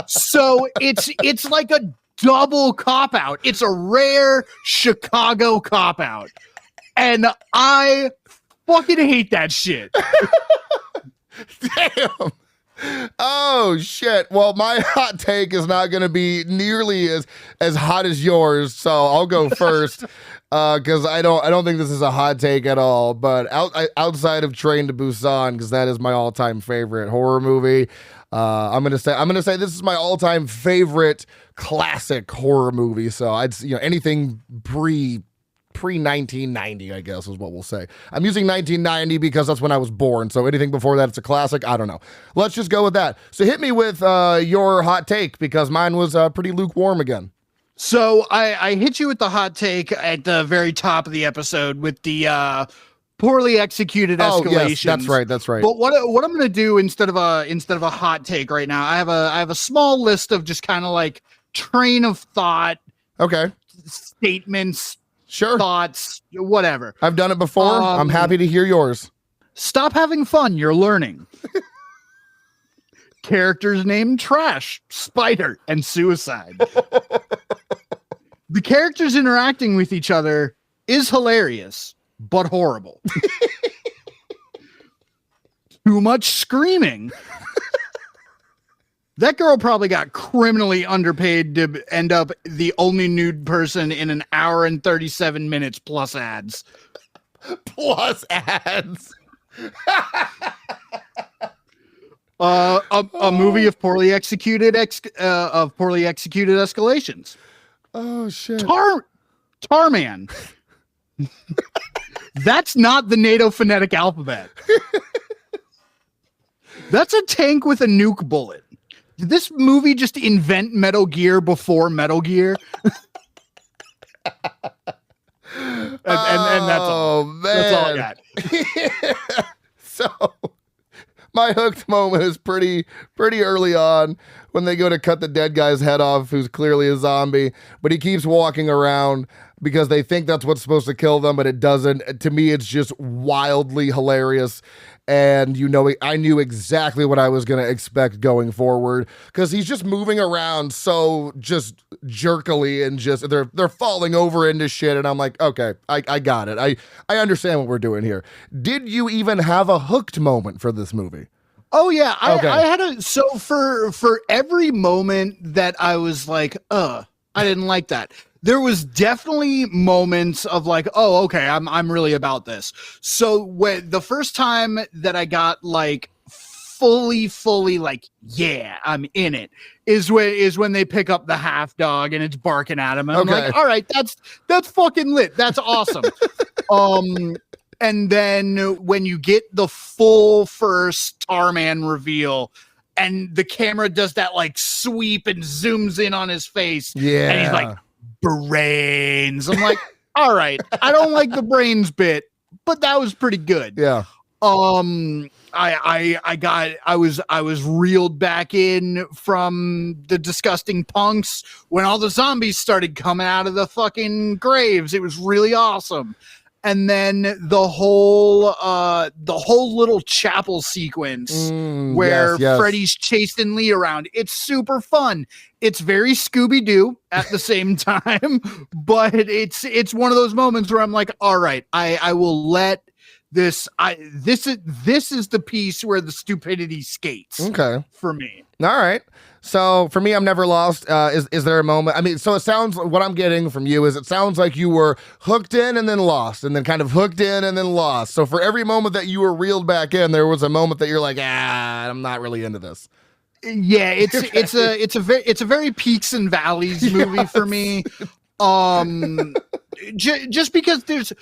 So it's like a double cop-out. It's a rare Chicago cop-out. And I fucking hate that shit. Damn. Oh shit. Well, my hot take is not going to be nearly as hot as yours, so I'll go first because I don't think this is a hot take at all. But outside of Train to Busan, because that is my all-time favorite horror movie, I'm gonna say this is my all-time favorite classic horror movie. So anything pre 1990, I guess is what we'll say. I'm using 1990 because that's when I was born. So anything before that, it's a classic. I don't know. Let's just go with that. So hit me with your hot take because mine was pretty lukewarm again. So I hit you with the hot take at the very top of the episode with the poorly executed escalation. Yes, that's right. But what I'm going to do instead of a hot take right now, I have a small list of just kind of like train of thought. Okay. Statements. Sure. Thoughts, whatever. I've done it before. I'm happy to hear yours. Stop having fun. You're learning. Characters named Trash, Spider, and Suicide. The characters interacting with each other is hilarious, but horrible. Too much screaming. That girl probably got criminally underpaid to end up the only nude person in an hour and 37 minutes plus ads. Plus ads. A movie of poorly executed escalations. Oh shit. Tarman. That's not the NATO phonetic alphabet. That's a tank with a nuke bullet. Did this movie just invent Metal Gear before Metal Gear? and that's all. Man. That's all I got. So my hooked moment is pretty early on when they go to cut the dead guy's head off, who's clearly a zombie, but he keeps walking around because they think that's what's supposed to kill them, but it doesn't. To me, it's just wildly hilarious. And I knew exactly what I was going to expect going forward because he's just moving around so just jerkily and just they're falling over into shit. And I'm like, okay, I got it. I understand what we're doing here. Did you even have a hooked moment for this movie? Oh yeah, Okay. I had so for every moment that I was like, I didn't like that. There was definitely moments of like, oh, okay, I'm really about this. So when the first time that I got like fully like, yeah, I'm in it, is when they pick up the half dog and it's barking at him. And I'm like, all right, that's fucking lit. That's awesome. And then when you get the full first Starman reveal, and the camera does that like sweep and zooms in on his face. Yeah. And he's like, brains. I'm like, all right, I don't like the brains bit, but that was pretty good. Yeah. I was reeled back in from the disgusting punks when all the zombies started coming out of the fucking graves. It was really awesome. And then the whole little chapel sequence where Freddy's chasing Lee around. It's super fun. It's very Scooby-Doo at the same time, but it's one of those moments where I'm like, all right, I will let this is the piece where the stupidity skates. Okay. For me. All right. So for me, I'm never lost. Is there a moment? I mean, so it sounds, what I'm getting from you is it sounds like you were hooked in and then lost, and then kind of hooked in and then lost. So for every moment that you were reeled back in, there was a moment that you're like, I'm not really into this. Yeah, it's a very peaks and valleys movie for me. Just because there's.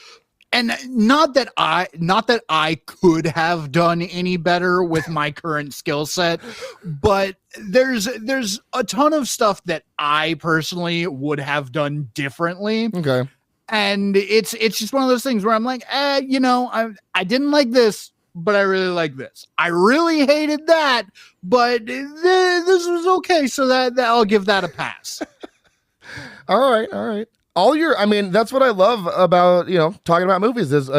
And not that I could have done any better with my current skill set, but there's a ton of stuff that I personally would have done differently. Okay. And it's just one of those things where I'm like, I didn't like this, but I really like this. I really hated that, but this was okay, so that I'll give that a pass. All right. That's what I love about, talking about movies is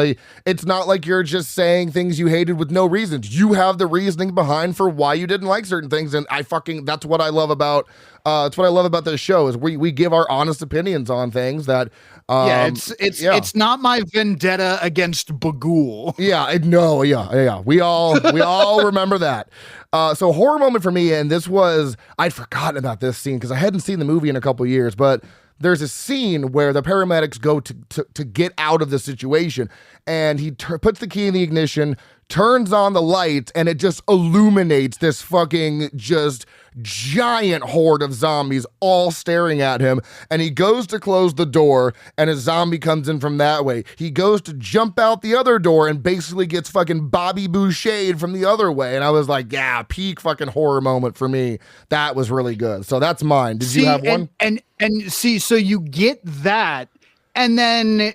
it's not like you're just saying things you hated with no reasons. You have the reasoning behind for why you didn't like certain things. And that's what I love about, this show is we give our honest opinions on things that, it's not my vendetta against Bagul. Yeah. We all remember that. So horror moment for me, and I'd forgotten about this scene because I hadn't seen the movie in a couple of years, but there's a scene where the paramedics go to get out of the situation, and he puts the key in the ignition, turns on the lights, and it just illuminates this fucking just giant horde of zombies all staring at him. And he goes to close the door, and a zombie comes in from that way. He goes to jump out the other door and basically gets fucking Bobby Boucher'd from the other way. And I was like, yeah, peak fucking horror moment for me. That was really good. So that's mine. Did you have one? And see, so you get that, and then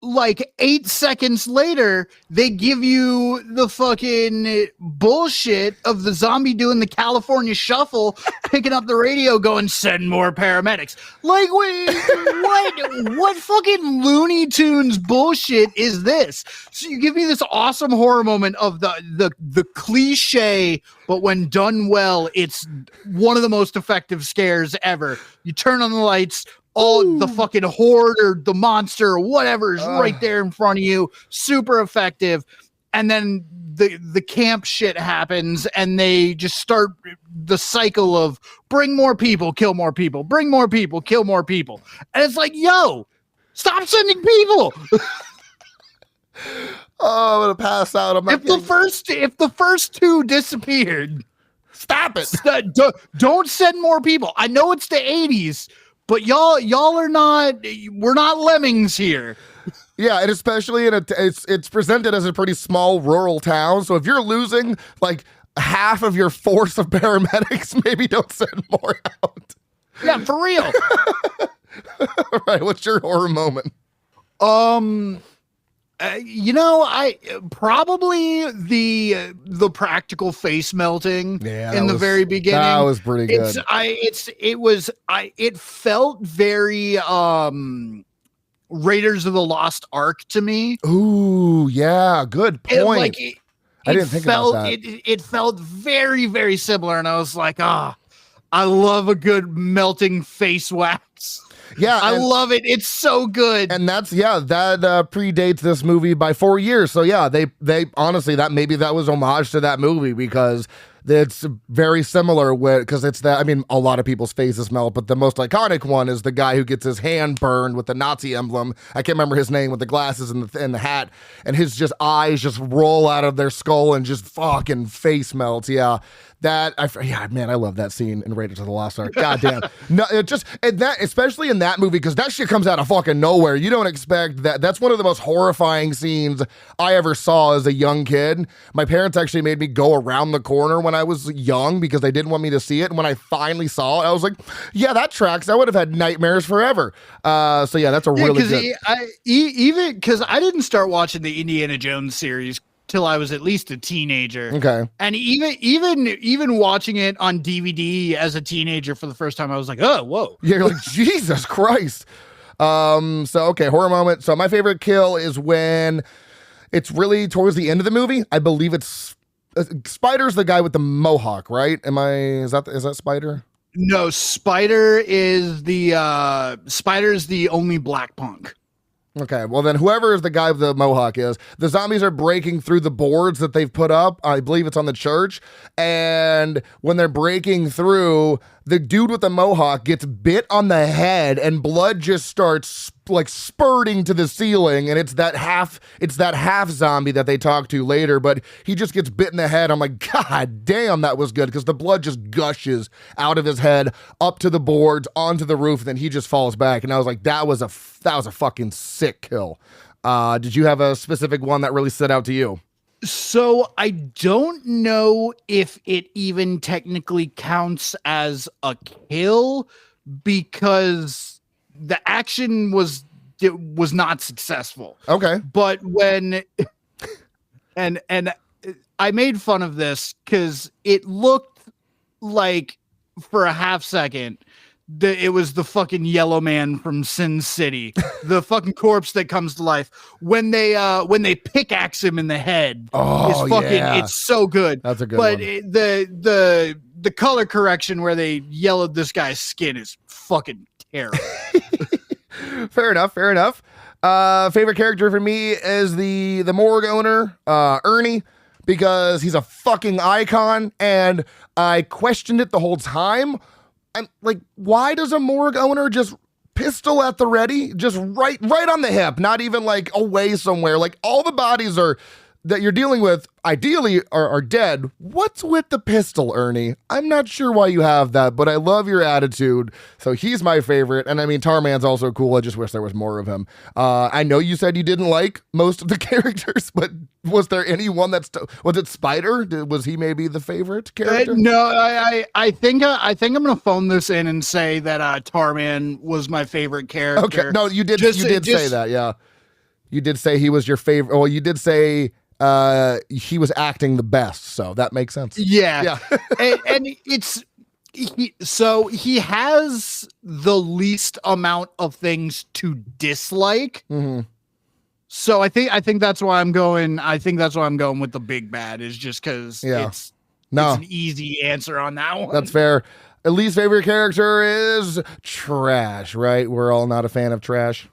like 8 seconds later, they give you the fucking bullshit of the zombie doing the California shuffle, picking up the radio going, send more paramedics. Like, what fucking Looney Tunes bullshit is this? So you give me this awesome horror moment of the cliche, but when done well, it's one of the most effective scares ever. You turn on the lights, the fucking horde or the monster or whatever is right there in front of you. Super effective. And then the camp shit happens, and they just start the cycle of bring more people, kill more people, bring more people, kill more people. And it's like, yo, stop sending people. I'm gonna pass out. If the first two disappeared, stop it. Don't send more people. I know it's the 80s, but y'all are not. We're not lemmings here. Yeah, and especially it's presented as a pretty small rural town. So if you're losing like half of your force of paramedics, maybe don't send more out. Yeah, for real. All right, what's your horror moment? I probably the practical face melting in the very beginning. That was pretty good. It felt very Raiders of the Lost Ark to me. Ooh, yeah, good point. I didn't think about that. It felt very, very similar, and I was like, I love a good melting face wax. Yeah, I love it. It's so good. And that predates this movie by 4 years. So yeah, they honestly, that was homage to that movie because it's very similar because it's that. I mean, a lot of people's faces melt, but the most iconic one is the guy who gets his hand burned with the Nazi emblem. I can't remember his name, with the glasses and the hat, and his eyes just roll out of their skull and just fucking face melts. Yeah. I love that scene in Raiders of the Lost Ark. God damn. No, especially in that movie, because that shit comes out of fucking nowhere. You don't expect that. That's one of the most horrifying scenes I ever saw as a young kid. My parents actually made me go around the corner when I was young because they didn't want me to see it. And when I finally saw it, I was like, yeah, that tracks. I would have had nightmares forever. So yeah, that's a really good. Even because I didn't start watching the Indiana Jones series till I was at least a teenager. Okay. And even watching it on DVD as a teenager for the first time, I was like, oh, whoa. Yeah, you're like, Jesus Christ. Okay, horror moment. So my favorite kill is when it's really towards the end of the movie. I believe it's Spider's the guy with the mohawk, right? Is that Spider? No, Spider's the only black punk. Okay, well then whoever is the guy with the mohawk is, the zombies are breaking through the boards that they've put up. I believe it's on the church. And when they're breaking through, the dude with the mohawk gets bit on the head and blood just starts like spurting to the ceiling. And it's that half zombie that they talk to later, but he just gets bit in the head. I'm like, God damn, that was good, because the blood just gushes out of his head up to the boards, onto the roof, and then he just falls back. And I was like, that was a fucking sick kill. Did you have a specific one that really stood out to you? So I don't know if it even technically counts as a kill because the action was not successful. Okay. But when and I made fun of this because it looked like for a half second it was the fucking yellow man from Sin City, the fucking corpse that comes to life when they pickaxe him in the head. Oh, it's so good. That's a good but one. The color correction where they yellowed this guy's skin is fucking terrible. Fair enough. Favorite character for me is the morgue owner, Ernie, because he's a fucking icon, and I questioned it the whole time. And like, why does a morgue owner just pistol at the ready, just right on the hip, not even like away somewhere? Like, all the bodies that you're dealing with ideally are dead. What's with the pistol, Ernie? I'm not sure why you have that, but I love your attitude. So he's my favorite. And I mean, Tarman's also cool. I just wish there was more of him. I know you said you didn't like most of the characters, but was there any one was it Spider? Was he maybe the favorite character? No, I think I'm going to phone this in and say that Tarman was my favorite character. Okay. No, you did say that. Yeah. You did say he was your favorite. Well, you did say he was acting the best, so that makes sense. Yeah. and he has the least amount of things to dislike. Mm-hmm. So I think that's why I'm going. I think that's why I'm going with the big bad, is just because it's an easy answer on that one. That's fair. At least favorite character is Trash, right? We're all not a fan of Trash.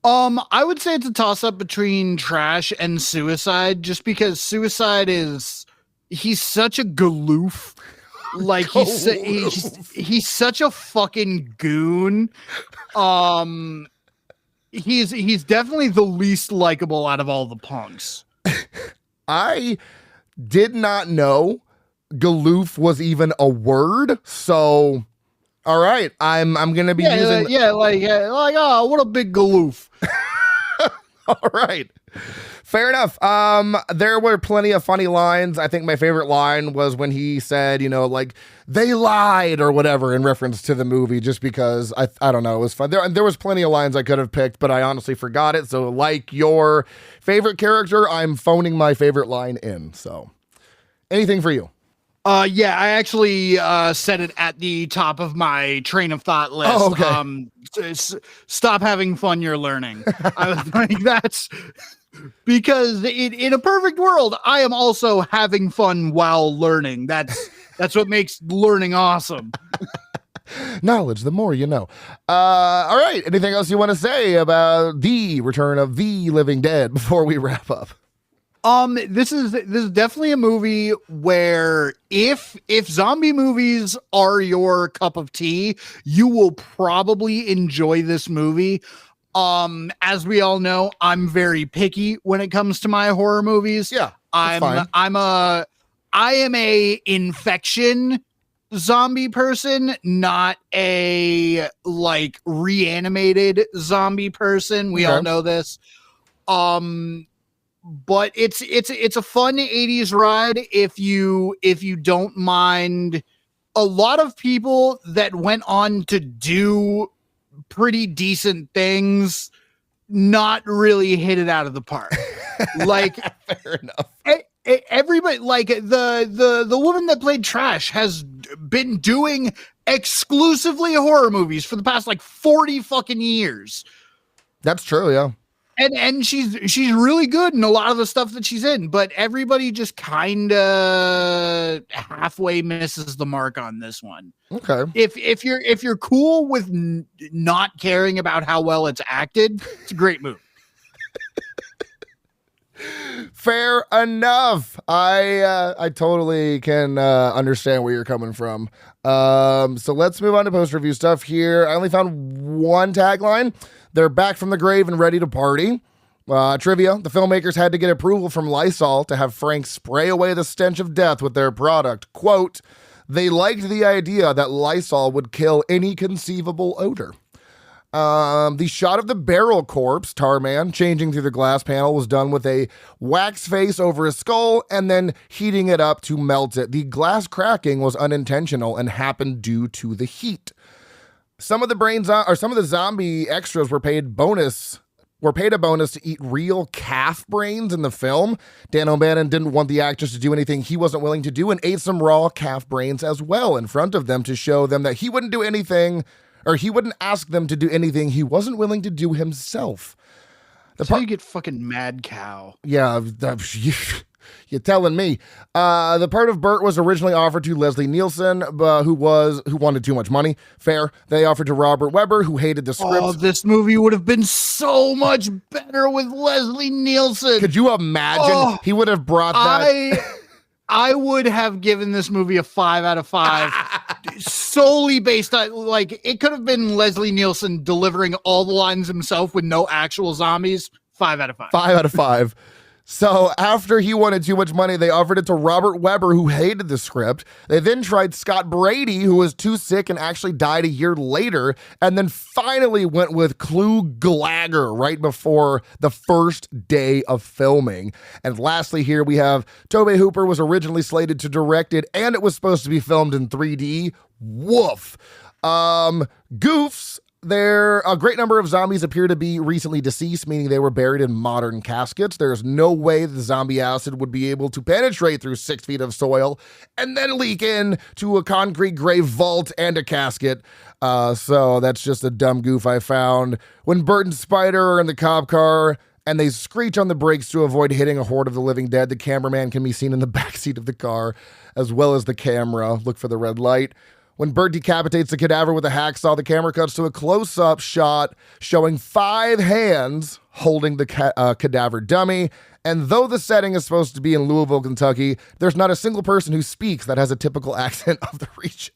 I would say it's a toss-up between Trash and Suicide, just because Suicide he's such a galoof. Like he's such a fucking goon. He's definitely the least likable out of all the punks. I did not know galoof was even a word, so all right, I'm gonna be using oh, what a big galoof. All right, fair enough. There were plenty of funny lines. I think my favorite line was when he said, like, they lied or whatever in reference to the movie, just because I don't know, it was fun. There was plenty of lines I could have picked, but I honestly forgot it. So like your favorite character, I'm phoning my favorite line in. So anything for you? Yeah, I actually said it at the top of my train of thought list. Oh, okay. Stop having fun, you're learning. I was like, that's because in a perfect world, I am also having fun while learning. That's what makes learning awesome. Knowledge, the more you know. All right. Anything else you want to say about the Return of the Living Dead before we wrap up? This is definitely a movie where if zombie movies are your cup of tea, you will probably enjoy this movie. As we all know, I'm very picky when it comes to my horror movies. Yeah, I'm a I am a infection zombie person, not a like reanimated zombie person. We all know this. But it's a fun 80s ride if you don't mind. A lot of people that went on to do pretty decent things not really hit it out of the park. Like fair enough. Everybody, like the woman that played Trash has been doing exclusively horror movies for the past like 40 fucking years. That's true, yeah. And she's really good in a lot of the stuff that she's in, but everybody just kind of halfway misses the mark on this one. Okay. If you're cool with not caring about how well it's acted, it's a great movie. Fair enough. I totally can understand where you're coming from. So let's move on to post review stuff here. I only found one tagline. They're back from the grave and ready to party. Trivia: the filmmakers had to get approval from Lysol to have Frank spray away the stench of death with their product. Quote, they liked the idea that Lysol would kill any conceivable odor. The shot of the barrel corpse, Tarman, changing through the glass panel was done with a wax face over his skull and then heating it up to melt it. The glass cracking was unintentional and happened due to the heat. Some of the zombie extras were paid a bonus to eat real calf brains in the film. Dan O'Bannon didn't want the actors to do anything he wasn't willing to do and ate some raw calf brains as well in front of them to show them that he wouldn't do anything, or he wouldn't ask them to do anything he wasn't willing to do himself. That's how you get fucking mad cow. Yeah, you're telling me. The part of Bert was originally offered to Leslie Nielsen, who wanted too much money. Fair. They offered to Robert Webber, who hated the script. Oh, this movie would have been so much better with Leslie Nielsen. Could you imagine? He would have brought that. I would have given this movie a 5 out of 5 solely based on, like, it could have been Leslie Nielsen delivering all the lines himself with no actual zombies. 5 out of 5. 5 out of 5. So after he wanted too much money, they offered it to Robert Webber, who hated the script. They then tried Scott Brady, who was too sick and actually died a year later, and then finally went with Clu Gallagher right before the first day of filming. And lastly here we have Tobe Hooper was originally slated to direct it, and it was supposed to be filmed in 3D. Woof. Goofs. A great number of zombies appear to be recently deceased, meaning they were buried in modern caskets. There's no way the zombie acid would be able to penetrate through 6 feet of soil and then leak in to a concrete grave vault and a casket. So that's just a dumb goof I found. When Bert and Spider are in the cop car and they screech on the brakes to avoid hitting a horde of the living dead, the cameraman can be seen in the backseat of the car, as well as the camera. Look for the red light. When Bert decapitates the cadaver with a hacksaw, the camera cuts to a close-up shot showing 5 hands holding the cadaver dummy. And though the setting is supposed to be in Louisville, Kentucky, there's not a single person who speaks that has a typical accent of the region.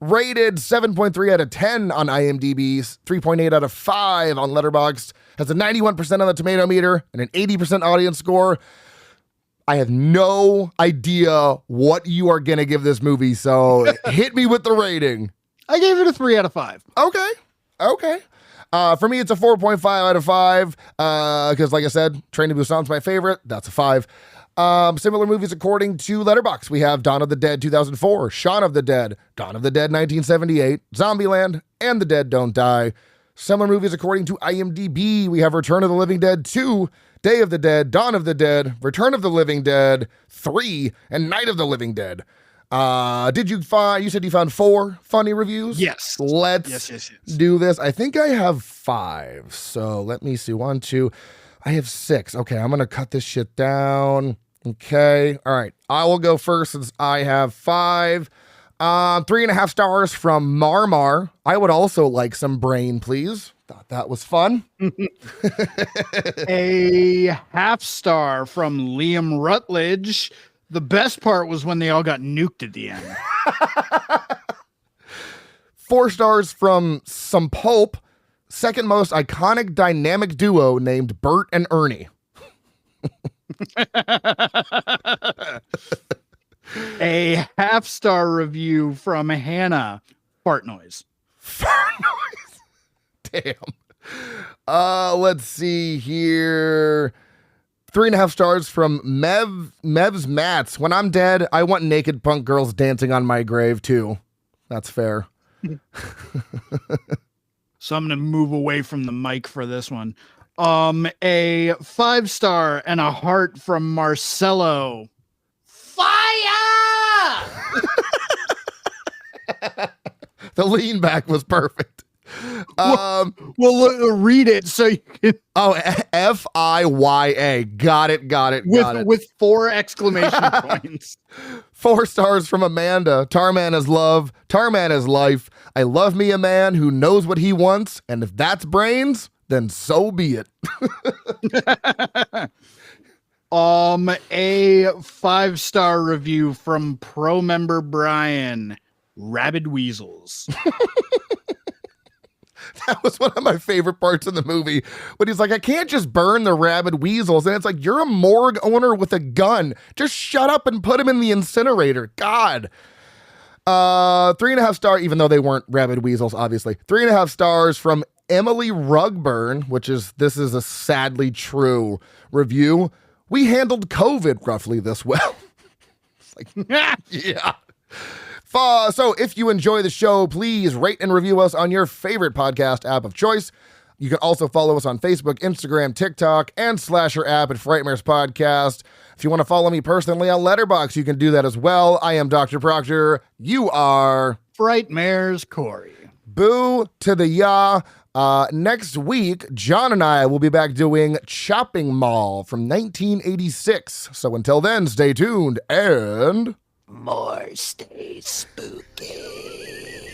Rated 7.3 out of 10 on IMDb, 3.8 out of 5 on Letterboxd, has a 91% on the tomato meter and an 80% audience score. I have no idea what you are going to give this movie, so hit me with the rating. I gave it a 3 out of 5. Okay. For me, it's a 4.5 out of 5, because like I said, Train to Busan's my favorite. That's a 5. Similar movies according to Letterboxd. We have Dawn of the Dead 2004, Shaun of the Dead, Dawn of the Dead 1978, Zombieland, and The Dead Don't Die. Similar movies according to IMDb. We have Return of the Living Dead 2, Day of the Dead, Dawn of the Dead, Return of the Living Dead 3, and Night of the Living Dead. You said you found 4 funny reviews? Yes. Let's do this. I think I have 5. So let me see. 1, 2. I have 6. Okay, I'm going to cut this shit down. Okay. All right. I will go first since I have 5. 3.5 stars from Marmar. I would also like some brain, please. Thought that was fun. A half star from Liam Rutledge. The best part was when they all got nuked at the end. 4 stars from Some Pulp. Second most iconic dynamic duo named Bert and Ernie. A half-star review from Hannah. Fart noise. Fart noise. Damn. Let's see here. 3.5 stars from Mevs Mats. When I'm dead, I want naked punk girls dancing on my grave too. That's fair. So I'm gonna move away from the mic for this one. A 5-star and a heart from Marcelo. Fire! The lean back was perfect. Well, read it so you can. Oh, FIYA. Got it. With 4 exclamation points. 4 stars from Amanda. Tarman is love. Tarman is life. I love me a man who knows what he wants, and if that's brains, then so be it. A 5-star review from pro member Brian. Rabid weasels. That was one of my favorite parts in the movie when he's like, I can't just burn the rabid weasels. And it's like, you're a morgue owner with a gun. Just shut up and put him in the incinerator. God. 3.5 star, even though they weren't rabid weasels, obviously. 3.5 stars from Emily Rugburn, this is a sadly true review. We handled COVID roughly this well. It's like, yeah. So if you enjoy the show, please rate and review us on your favorite podcast app of choice. You can also follow us on Facebook, Instagram, TikTok, and Slasher app at Frightmares Podcast. If you want to follow me personally on Letterboxd, you can do that as well. I am Dr. Proctor. You are Frightmares Cory. Boo to the ya. Next week, John and I will be back doing Chopping Mall from 1986. So until then, stay tuned and... more stay spooky.